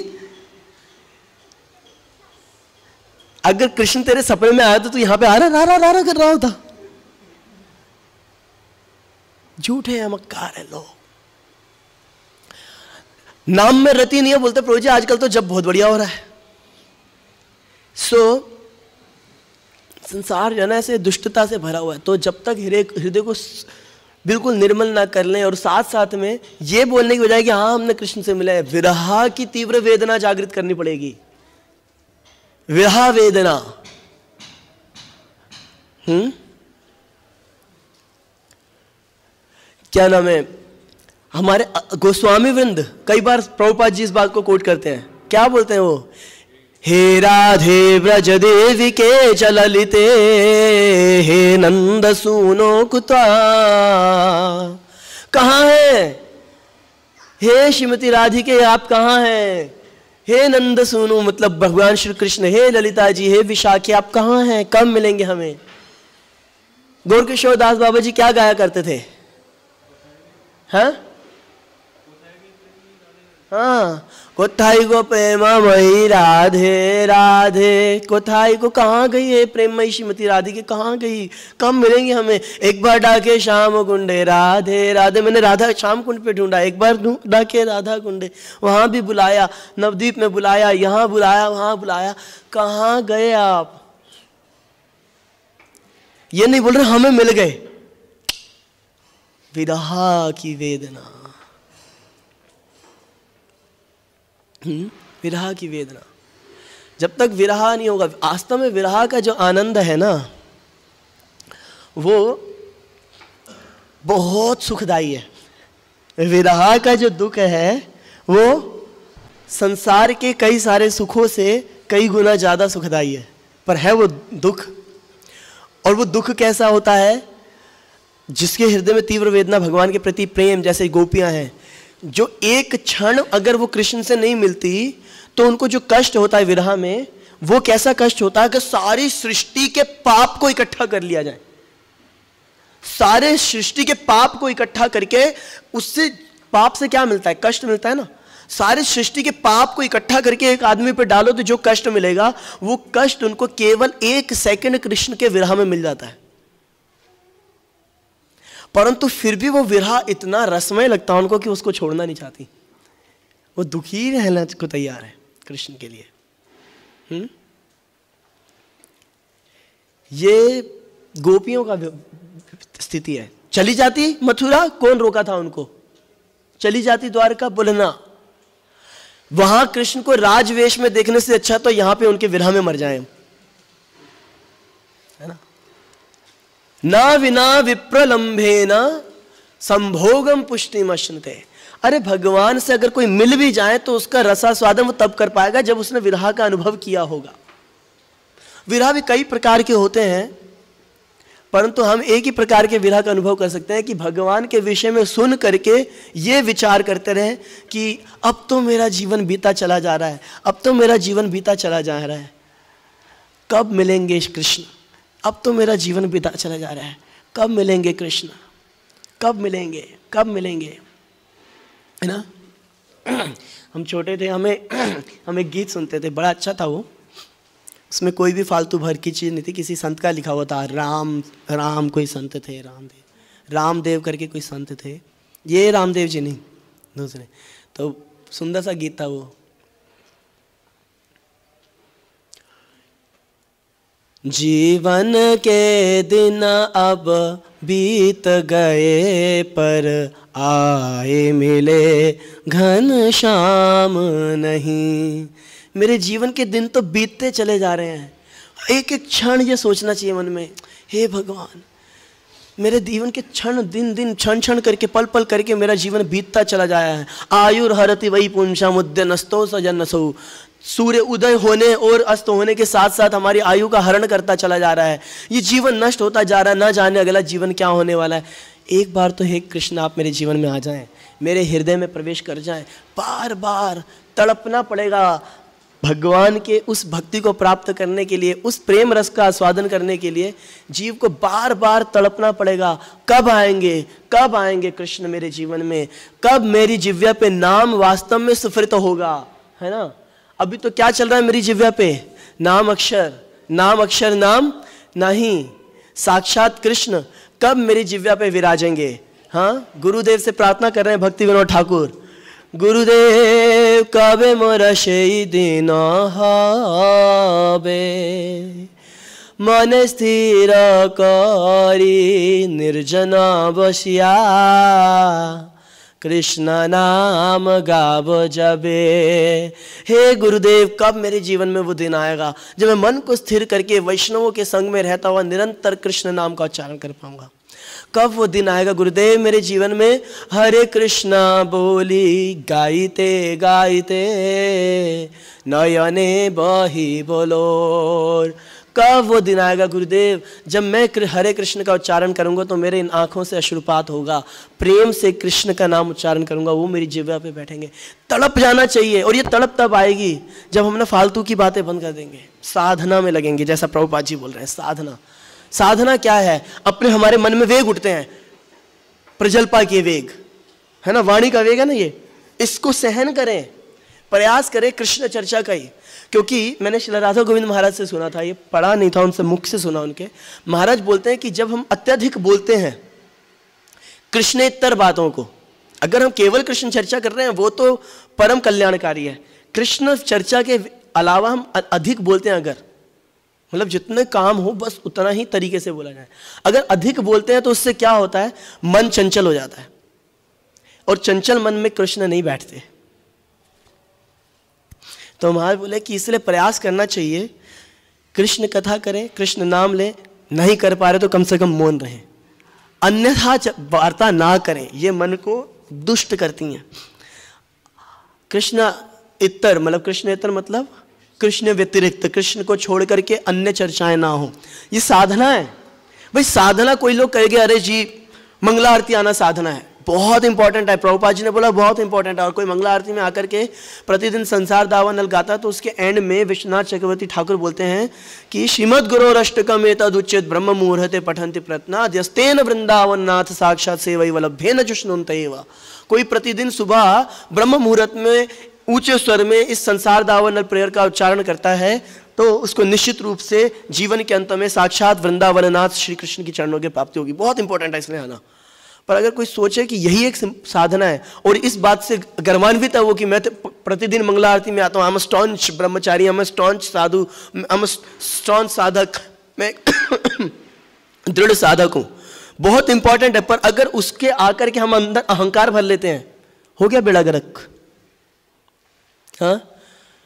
अगर कृष्ण तेरे सपने में आया तो तू यहां पे आ रहा रा कर रहा होता। झूठे हैं, मक्कार है लोग, नाम में रति नहीं है। बोलते प्रभु जी आजकल तो जब बहुत बढ़िया हो रहा है। संसार जो है ना ऐसे दुष्टता से भरा हुआ है, तो जब तक हृदय को बिल्कुल निर्मल ना कर लें और साथ साथ में ये बोलने की बजाय कि हाँ हमने कृष्ण से मिला है, विरह की तीव्र वेदना जागृत करनी पड़ेगी। विरह वेदना, क्या नाम है, हमारे गोस्वामी वृंद कई बार प्रभुपाद जी इस बात को कोट करते हैं। क्या बोलते हैं वो, हे राधे ब्रज देवी के चललिते, हे नंद सूनो कुत्वा। कहाँ है हे श्रीमती राधिके, आप कहाँ हैं? हे नंद सूनो मतलब भगवान श्री कृष्ण, हे ललिता जी, हे विशाखी, आप कहाँ हैं? कब मिलेंगे हमें? गौरकिशोर दास बाबा जी क्या गाया करते थे? हाँ, कोथाई को प्रेमा मई राधे राधे, कोथाई को कहाँ गई है प्रेममयी श्रीमती राधिके, कहाँ गई? कब मिलेंगे हमें? एक बार डाके श्याम कुंडे राधे राधे, मैंने राधा श्याम कुंड पे ढूंढा, एक बार डाके राधा कुंडे, वहां भी बुलाया, नवदीप में बुलाया, यहाँ बुलाया, वहां बुलाया, कहाँ गए आप? ये नहीं बोल रहे हमें मिल गए। विरह की वेदना, विरह की वेदना, जब तक विरह नहीं होगा, वास्तव में विरह का जो आनंद है ना वो बहुत सुखदाई है। विरह का जो दुख है वो संसार के कई सारे सुखों से कई गुना ज्यादा सुखदाई है, पर है वो दुख। और वो दुख कैसा होता है? जिसके हृदय में तीव्र वेदना, भगवान के प्रति प्रेम, जैसे गोपियां हैं, जो एक क्षण अगर वो कृष्ण से नहीं मिलती तो उनको जो कष्ट होता है विरह में, वो कैसा कष्ट होता है कि सारी सृष्टि के पाप को इकट्ठा कर लिया जाए। सारे सृष्टि के पाप को इकट्ठा करके, उससे पाप से क्या मिलता है? कष्ट मिलता है ना। सारी सृष्टि के पाप को इकट्ठा करके एक आदमी पे डालो तो जो कष्ट मिलेगा, वो कष्ट उनको केवल 1 सेकंड कृष्ण के विरह में मिल जाता है। परंतु फिर भी वो विरह इतना रसमय लगता है उनको कि उसको छोड़ना नहीं चाहती, वो दुखी रहने को तैयार है कृष्ण के लिए। ये गोपियों का स्थिति है। चली जाती मथुरा, कौन रोका था उनको? चली जाती द्वारका, बोलना वहां कृष्ण को राजवेश में देखने से अच्छा तो यहां पे उनके विरह में मर जाएं, है ना। ना विना विप्रलंभेन संभोगम पुष्टिमश्नुते। अरे भगवान से अगर कोई मिल भी जाए तो उसका रसास्वादन वो तब कर पाएगा जब उसने विरह का अनुभव किया होगा। विरह भी कई प्रकार के होते हैं, परंतु हम एक ही प्रकार के विरह का अनुभव कर सकते हैं कि भगवान के विषय में सुन करके ये विचार करते रहें कि अब तो मेरा जीवन बीता चला जा रहा है, अब तो मेरा जीवन बीता चला जा रहा है, कब मिलेंगे कृष्ण? अब तो मेरा जीवन बीता चला जा रहा है, कब मिलेंगे कृष्ण? कब मिलेंगे? कब मिलेंगे? है ना। हम छोटे थे, हम एक गीत सुनते थे, बड़ा अच्छा था वो। उसमें कोई भी फालतू भर की चीज़ नहीं थी, किसी संत का लिखा हुआ था, राम कोई संत थे, रामदेव करके कोई संत थे, ये रामदेव जी नहीं, दूसरे। तो सुंदर सा गीत था वो। जीवन के दिन अब बीत गए, पर आए मिले घन श्याम नहीं। मेरे जीवन के दिन तो बीतते चले जा रहे हैं। एक एक क्षण ये सोचना चाहिए मन में, हे भगवान, मेरे जीवन के क्षण, दिन दिन क्षण क्षण करके, पल पल करके मेरा जीवन बीतता चला जाया है। आयुर्हरति वही पुंसा मुद्दे नस्तो सजन्नसो। सूर्य उदय होने और अस्त होने के साथ साथ हमारी आयु का हरण करता चला जा रहा है। ये जीवन नष्ट होता जा रहा है, ना जाने अगला जीवन क्या होने वाला है। एक बार तो हे कृष्ण आप मेरे जीवन में आ जाएं, मेरे हृदय में प्रवेश कर जाएं। बार बार तड़पना पड़ेगा भगवान के उस भक्ति को प्राप्त करने के लिए, उस प्रेम रस का आस्वादन करने के लिए जीव को बार बार तड़पना पड़ेगा। कब आएंगे, कब आएंगे कृष्ण मेरे जीवन में? कब मेरी जिह्वा पे नाम वास्तव में स्फुरित होगा, है ना। अभी तो क्या चल रहा है मेरी जिह्वा पे? नाम अक्षर, नाम अक्षर नाम नहीं। साक्षात कृष्ण कब मेरी जिह्वा पे विराजेंगे? हाँ, गुरुदेव से प्रार्थना कर रहे हैं भक्ति विनोद ठाकुर, गुरुदेव कबे मोरा शेई दिन हबे, मन स्थिर करी निर्जना बसिया, कृष्ण नाम गाव जबे। हे गुरुदेव, कब मेरे जीवन में वो दिन आएगा जब मैं मन को स्थिर करके वैष्णवों के संग में रहता हुआ निरंतर कृष्ण नाम का उच्चारण कर पाऊंगा? कब वो दिन आएगा गुरुदेव मेरे जीवन में हरे कृष्णा बोली गाइते गाइते नयने बही बोलोर? कब वो दिन आएगा गुरुदेव जब मैं हरे कृष्ण का उच्चारण करूंगा तो मेरे इन आंखों से अश्रुपात होगा, प्रेम से कृष्ण का नाम उच्चारण करूंगा, वो मेरी जिह्वा पे बैठेंगे। तड़प जाना चाहिए, और ये तड़प तब आएगी जब हम ना फालतू की बातें बंद कर देंगे, साधना में लगेंगे। जैसा प्रभुपाद जी बोल रहे हैं, साधना। साधना क्या है? अपने हमारे मन में वेग उठते हैं, प्रजल्पा के वेग है ना, वाणी का वेग है ना, ये इसको सहन करें, प्रयास करें कृष्ण चर्चा का ही। क्योंकि मैंने श्री राधा गोविंद महाराज से सुना था, ये पढ़ा नहीं था, उनसे मुख से सुना। उनके महाराज बोलते हैं कि जब हम अत्यधिक बोलते हैं कृष्णेतर बातों को, अगर हम केवल कृष्ण चर्चा कर रहे हैं वो तो परम कल्याणकारी है, कृष्ण चर्चा के अलावा हम अधिक बोलते हैं, अगर मतलब जितने काम हो बस उतना ही तरीके से बोला जाए, अगर अधिक बोलते हैं तो उससे क्या होता है? मन चंचल हो जाता है, और चंचल मन में कृष्ण नहीं बैठते। तो महाराज बोले कि इसलिए प्रयास करना चाहिए, कृष्ण कथा करें, कृष्ण नाम लें, नहीं कर पा रहे तो कम से कम मौन रहें, अन्यथा वार्ता ना करें, ये मन को दुष्ट करती हैं। कृष्ण इतर मतलब कृष्ण इतर मतलब कृष्ण व्यतिरिक्त, कृष्ण को छोड़ करके अन्य चर्चाएं ना हो, ये साधना है भाई। साधना कोई लोग कहेंगे अरे जी मंगला आरती आना साधना है, बहुत इंपॉर्टेंट है, प्रभुपाद जी ने बोला बहुत इंपॉर्टेंट है। और कोई मंगला आरती में आकर के प्रतिदिन संसार दावानल गाता तो उसके एंड में विश्वनाथ चक्रवर्ती ठाकुर बोलते हैं कि श्रीमद गुरोरष्टकम एतदुच्चेत ब्रह्म मुहूर्ते पठन्ति प्रयत्नाद्यस्तेन वृंदावननाथ साक्षात सेवैव लभ्येन जुष्णुन्तेव। कोई प्रतिदिन सुबह ब्रह्म मुहूर्त में ऊंचे स्वर में इस संसार दावानल प्रेयर का उच्चारण करता है तो उसको निश्चित रूप से जीवन के अंत में साक्षात वृंदावननाथ श्री कृष्ण की चरणों की प्राप्ति होगी। बहुत इंपॉर्टेंट है इसलिए आना। पर अगर कोई सोचे कि यही एक साधना है और इस बात से गर्वान्वित है वो कि मैं प्रतिदिन मंगला आरती में आता हूँ, I am staunch Brahmachari, I am staunch Sadhu, I am staunch साधक, मैं दृढ़ साधक हूँ, बहुत इंपॉर्टेंट है। पर अगर उसके आकर के हम अंदर अहंकार भर लेते हैं, हो गया बेड़ा गर्क। हाँ,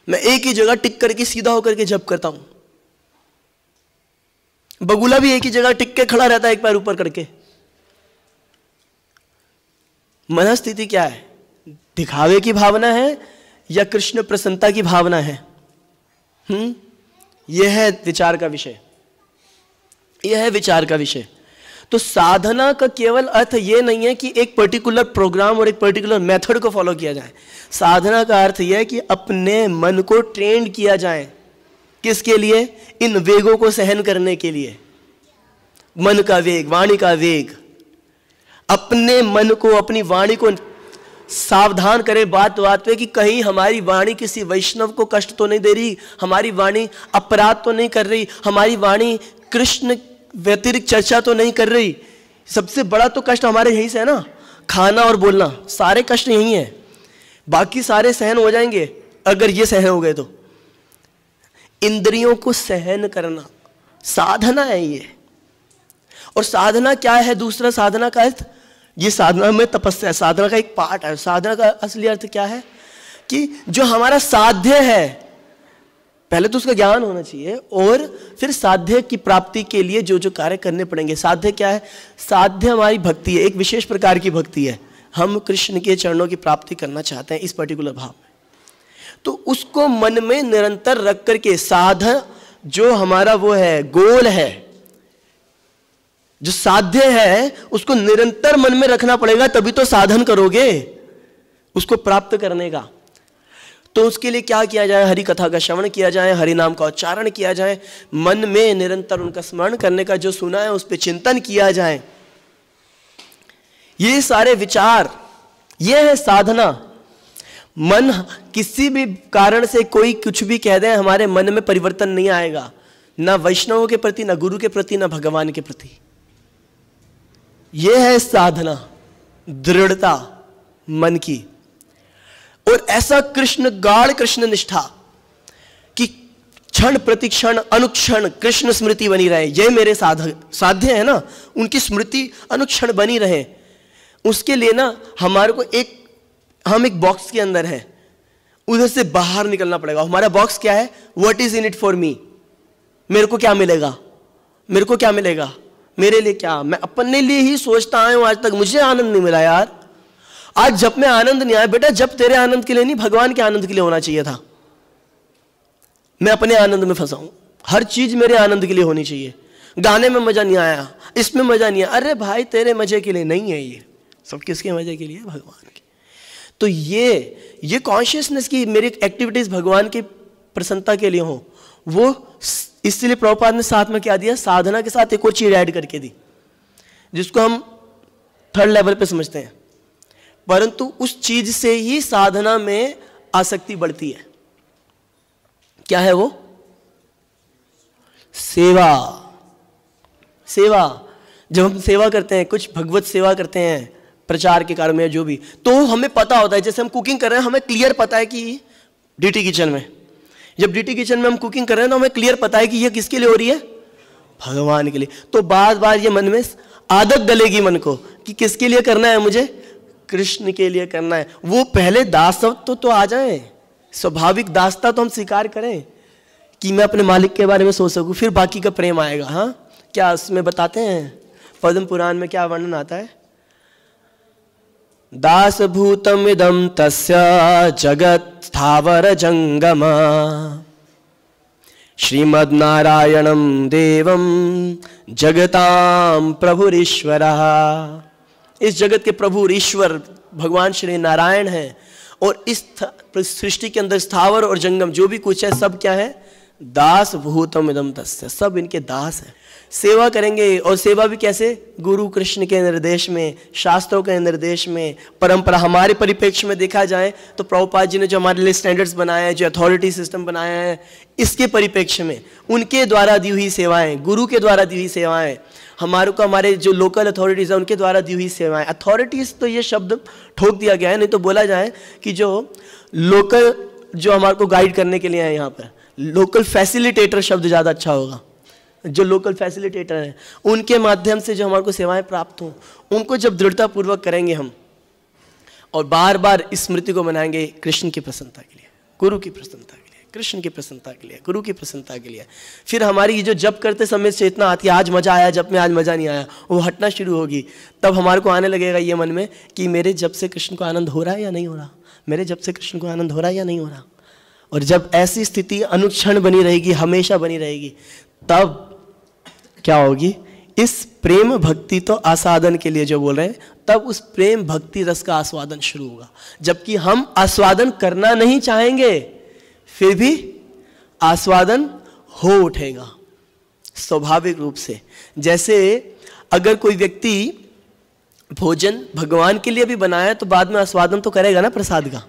मैं एक ही जगह टिक करके सीधा होकर के जप करता हूं, बगुला भी एक ही जगह टिक के खड़ा रहता है, एक पैर ऊपर करके। मनस्थिति क्या है? दिखावे की भावना है या कृष्ण प्रसन्नता की भावना है? यह है विचार का विषय, यह है विचार का विषय। तो साधना का केवल अर्थ यह नहीं है कि एक पर्टिकुलर प्रोग्राम और एक पर्टिकुलर मेथड को फॉलो किया जाए। साधना का अर्थ यह है कि अपने मन को ट्रेंड किया जाए। किसके लिए? इन वेगों को सहन करने के लिए। मन का वेग, वाणी का वेग, अपने मन को, अपनी वाणी को सावधान करें बात बात पे कि कहीं हमारी वाणी किसी वैष्णव को कष्ट तो नहीं दे रही, हमारी वाणी अपराध तो नहीं कर रही, हमारी वाणी कृष्ण व्यतिरिक्त चर्चा तो नहीं कर रही। सबसे बड़ा तो कष्ट हमारे यहीं से है ना, खाना और बोलना, सारे कष्ट यही है। बाकी सारे सहन हो जाएंगे अगर ये सहन हो गए तो। इंद्रियों को सहन करना साधना है ये। और साधना क्या है? दूसरा साधना का अर्थ, ये साधना में तपस्या, साधना का एक पार्ट है। साधना का असली अर्थ क्या है? कि जो हमारा साध्य है, पहले तो उसका ज्ञान होना चाहिए और फिर साध्य की प्राप्ति के लिए जो जो कार्य करने पड़ेंगे। साध्य क्या है? साध्य हमारी भक्ति है, एक विशेष प्रकार की भक्ति है। हम कृष्ण के चरणों की प्राप्ति करना चाहते हैं इस पर्टिकुलर भाव में, तो उसको मन में निरंतर रख करके साधन जो हमारा वो है, गोल है, जो साध्य है, उसको निरंतर मन में रखना पड़ेगा, तभी तो साधन करोगे उसको प्राप्त करने का। तो उसके लिए क्या किया जाए? हरि कथा का श्रवण किया जाए, हरि नाम का उच्चारण किया जाए, मन में निरंतर उनका स्मरण करने का जो सुना है उस पर चिंतन किया जाए। ये सारे विचार, ये है साधना। मन किसी भी कारण से कोई कुछ भी कह दे, हमारे मन में परिवर्तन नहीं आएगा। ना वैष्णवों के प्रति, ना गुरु के प्रति, ना भगवान के प्रति। यह है साधना, दृढ़ता मन की। और ऐसा कृष्ण, गाढ़ कृष्ण निष्ठा कि क्षण प्रतिक्षण अनुक्षण कृष्ण स्मृति बनी रहे। ये मेरे साध्य है ना, उनकी स्मृति अनुक्षण बनी रहे। उसके लिए ना हमारे को हम एक बॉक्स के अंदर हैं, उधर से बाहर निकलना पड़ेगा। हमारा बॉक्स क्या है? What is in it for me. मेरे को क्या मिलेगा, मेरे को क्या मिलेगा, मेरे लिए क्या। मैं अपने लिए ही सोचता आया हूं आज तक, मुझे आनंद नहीं मिला यार। आज जब में आनंद नहीं आया बेटा, जब तेरे आनंद के लिए नहीं, भगवान के आनंद के लिए होना चाहिए था। मैं अपने आनंद में फंसा हूं, हर चीज मेरे आनंद के लिए होनी चाहिए। गाने में मजा नहीं आया, इसमें मजा नहीं आया, अरे भाई तेरे मजे के लिए नहीं है, ये सब किसके मजे के लिए? भगवान के। तो ये कॉन्शियसनेस की मेरी एक्टिविटीज भगवान की प्रसन्नता के लिए हो, वो इसलिए प्रभुपाद ने साथ में क्या दिया? साधना के साथ एक और चीज ऐड करके दी, जिसको हम थर्ड लेवल पे समझते हैं, परंतु उस चीज से ही साधना में आसक्ति बढ़ती है। क्या है वो? सेवा। सेवा। जब हम सेवा करते हैं, कुछ भगवत सेवा करते हैं, प्रचार के कार्य में जो भी, तो हमें पता होता है, जैसे हम कुकिंग कर रहे हैं, हमें क्लियर पता है कि डीटी किचन में, जब डीटी किचन में हम कुकिंग कर रहे हैं तो हमें क्लियर पता है कि ये किसके लिए हो रही है? भगवान के लिए। तो बार बार ये मन में आदत डलेगी मन को कि किसके लिए करना है मुझे? कृष्ण के लिए करना है। वो पहले दासत्व तो आ जाए, स्वाभाविक दासता तो हम स्वीकार करें कि मैं अपने मालिक के बारे में सोच सकूं, फिर बाकी का प्रेम आएगा। हाँ, क्या उसमें बताते हैं पद्म पुराण में क्या वर्णन आता है? दास भूतम इदम तस्य जगत स्थावर जंगम श्रीमद् नारायणम देवम जगताम प्रभुरीश्वरः। इस जगत के प्रभु ईश्वर भगवान श्री नारायण हैं, और इस सृष्टि के अंदर स्थावर और जंगम जो भी कुछ है सब क्या है? दास भूतम इदम तस्य, सब इनके दास हैं। सेवा करेंगे, और सेवा भी कैसे? गुरु कृष्ण के निर्देश में, शास्त्रों के निर्देश में, परंपरा। हमारे परिप्रेक्ष्य में देखा जाए तो प्रभुपाद जी ने जो हमारे लिए स्टैंडर्ड्स बनाए हैं, जो अथॉरिटी सिस्टम बनाया है, इसके परिप्रेक्ष्य में उनके द्वारा दी हुई सेवाएं, गुरु के द्वारा दी हुई सेवाएं, हमारे जो लोकल अथॉरिटीज़ हैं उनके द्वारा दी हुई सेवाएं। अथॉरिटीज़ तो ये शब्द ठोक दिया गया है, नहीं तो बोला जाए कि जो लोकल, जो हमारे को गाइड करने के लिए हैं, यहाँ पर लोकल फैसिलिटेटर शब्द ज़्यादा अच्छा होगा। जो लोकल फैसिलिटेटर हैं, उनके माध्यम से जो हमारे को सेवाएं प्राप्त हों, उनको जब दृढ़ता पूर्वक करेंगे हम, और बार बार इस स्मृति को मनाएंगे कृष्ण की प्रसन्नता के लिए, गुरु की प्रसन्नता के लिए, कृष्ण की प्रसन्नता के लिए, गुरु की प्रसन्नता के लिए, फिर हमारी जो जप करते समय चेतना आती है, आज मजा आया जप में, आज मजा नहीं आया, वो हटना शुरू होगी। तब हमारे को आने लगेगा ये मन में कि मेरे जप से कृष्ण को आनंद हो रहा है या नहीं हो रहा, मेरे जप से कृष्ण को आनंद हो रहा है या नहीं हो रहा। और जब ऐसी स्थिति अनुक्षण बनी रहेगी, हमेशा बनी रहेगी, तब क्या होगी? इस प्रेम भक्ति तो आस्वादन के लिए जो बोल रहे हैं, तब उस प्रेम भक्ति रस का आस्वादन शुरू होगा। जबकि हम आस्वादन करना नहीं चाहेंगे, फिर भी आस्वादन हो उठेगा स्वाभाविक रूप से। जैसे अगर कोई व्यक्ति भोजन भगवान के लिए भी बनाया तो बाद में आस्वादन तो करेगा ना प्रसाद का।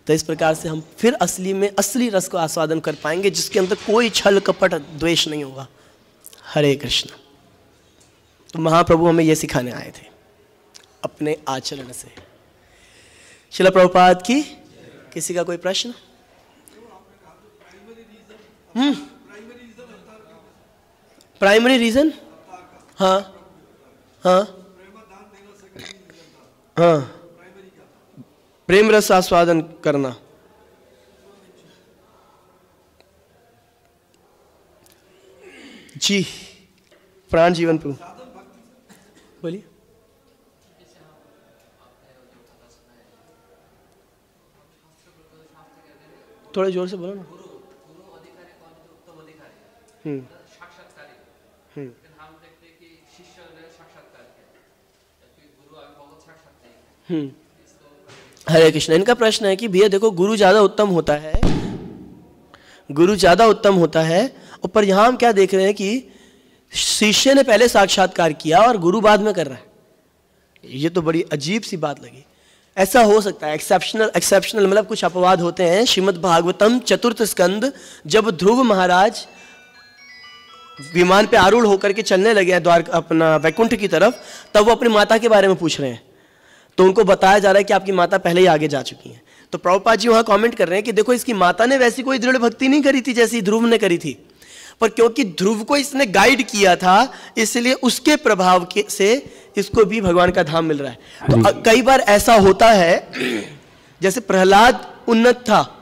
तो इस प्रकार से हम फिर असली रस को आस्वादन कर पाएंगे, जिसके अंदर कोई छल कपट द्वेष नहीं होगा। हरे कृष्ण। तो महाप्रभु हमें यह सिखाने आए थे अपने आचरण से। श्रील प्रभुपाद की। किसी का कोई प्रश्न? Primary reason? हाँ हाँ हाँ, प्रेम रस आस्वादन करना। जी, प्राण जीवन प्रभु बोलिए। थोड़ा जोर से बोलो ना। हरे कृष्ण। इनका प्रश्न है कि भैया देखो, गुरु ज्यादा उत्तम होता है, गुरु ज्यादा उत्तम होता है, और पर यहां हम क्या देख रहे हैं कि शिष्य ने पहले साक्षात्कार किया और गुरु बाद में कर रहा है। ये तो बड़ी अजीब सी बात लगी। ऐसा हो सकता है, एक्सेप्शनल मतलब कुछ अपवाद होते हैं। श्रीमद् भागवतम चतुर्थ स्कंद, जब ध्रुव महाराज विमान पे आरूढ़ होकर के चलने लगे हैं द्वार अपना वैकुंठ की तरफ, तब वो अपनी माता के बारे में पूछ रहे हैं। तो उनको बताया जा रहा है कि आपकी माता पहले ही आगे जा चुकी हैं। तो प्रभुपाद जी वहां कमेंट कर रहे हैं कि देखो इसकी माता ने वैसी कोई दृढ़ भक्ति नहीं करी थी जैसी ध्रुव ने करी थी, पर क्योंकि ध्रुव को इसने गाइड किया था इसलिए उसके प्रभाव से इसको भी भगवान का धाम मिल रहा है। तो कई बार ऐसा होता है, जैसे प्रहलाद उन्नत था,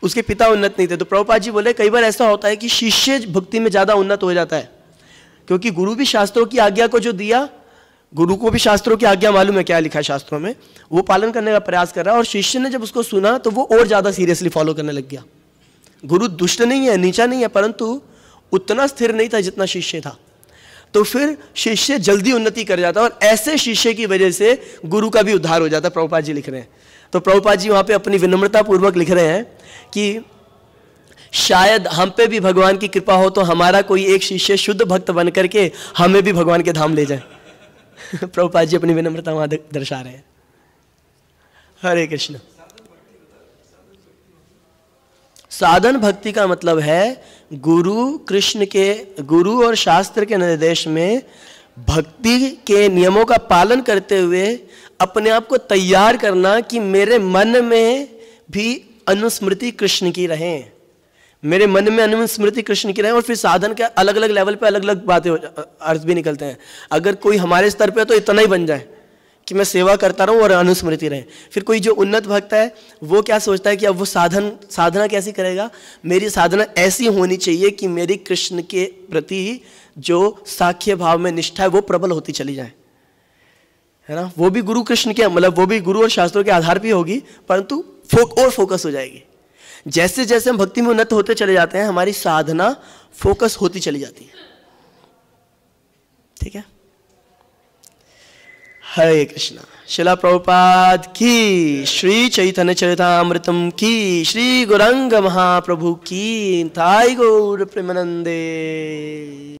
उसके पिता उन्नत नहीं थे, तो प्रभुपाद जी बोले कई बार ऐसा होता है कि शिष्य भक्ति में ज्यादा उन्नत हो जाता है, क्योंकि गुरु भी शास्त्रों की आज्ञा को जो दिया, गुरु को भी शास्त्रों की आज्ञा मालूम है क्या लिखा है शास्त्रों में, वो पालन करने का प्रयास कर रहा है, और शिष्य ने जब उसको सुना तो वो और ज्यादा सीरियसली फॉलो करने लग गया। गुरु दुष्ट नहीं है, नीचा नहीं है, परंतु उतना स्थिर नहीं था जितना शिष्य था, तो फिर शिष्य जल्दी उन्नति कर जाता है, और ऐसे शिष्य की वजह से गुरु का भी उद्धार हो जाता है। प्रभुपाद जी लिख रहे हैं, तो प्रभुपाद जी वहां पे अपनी विनम्रता पूर्वक लिख रहे हैं कि शायद हम पे भी भगवान की कृपा हो तो हमारा कोई एक शिष्य शुद्ध भक्त बन करके हमें भी भगवान के धाम ले जाए। प्रभुपाद जी अपनी विनम्रता वहां दर्शा रहे हैं। हरे कृष्ण। साधन भक्ति का मतलब है गुरु और शास्त्र के निर्देश में भक्ति के नियमों का पालन करते हुए अपने आप को तैयार करना कि मेरे मन में भी अनुस्मृति कृष्ण की रहे, मेरे मन में अनुस्मृति कृष्ण की रहे। और फिर साधन के अलग अलग लेवल पे अलग अलग बातें अर्थ भी निकलते हैं। अगर कोई हमारे स्तर पे तो इतना ही बन जाए कि मैं सेवा करता रहूं और अनुस्मृति रहे। फिर कोई जो उन्नत भक्त है वो क्या सोचता है कि अब वो साधना कैसी करेगा, मेरी साधना ऐसी होनी चाहिए कि मेरी कृष्ण के प्रति जो साख्य भाव में निष्ठा है वो प्रबल होती चली जाए, है ना। वो भी गुरु कृष्ण के, मतलब वो भी गुरु और शास्त्रों के आधार पर होगी, परंतु और फोकस हो जाएगी। जैसे जैसे हम भक्ति में उन्नत होते चले जाते हैं हमारी साधना फोकस होती चली जाती है। ठीक है। हरे कृष्णा। शिला प्रभुपाद की, श्री चैतन्य चरितामृतम की, श्री गौरांग महाप्रभु की, थाई गौर प्रेमानंदे।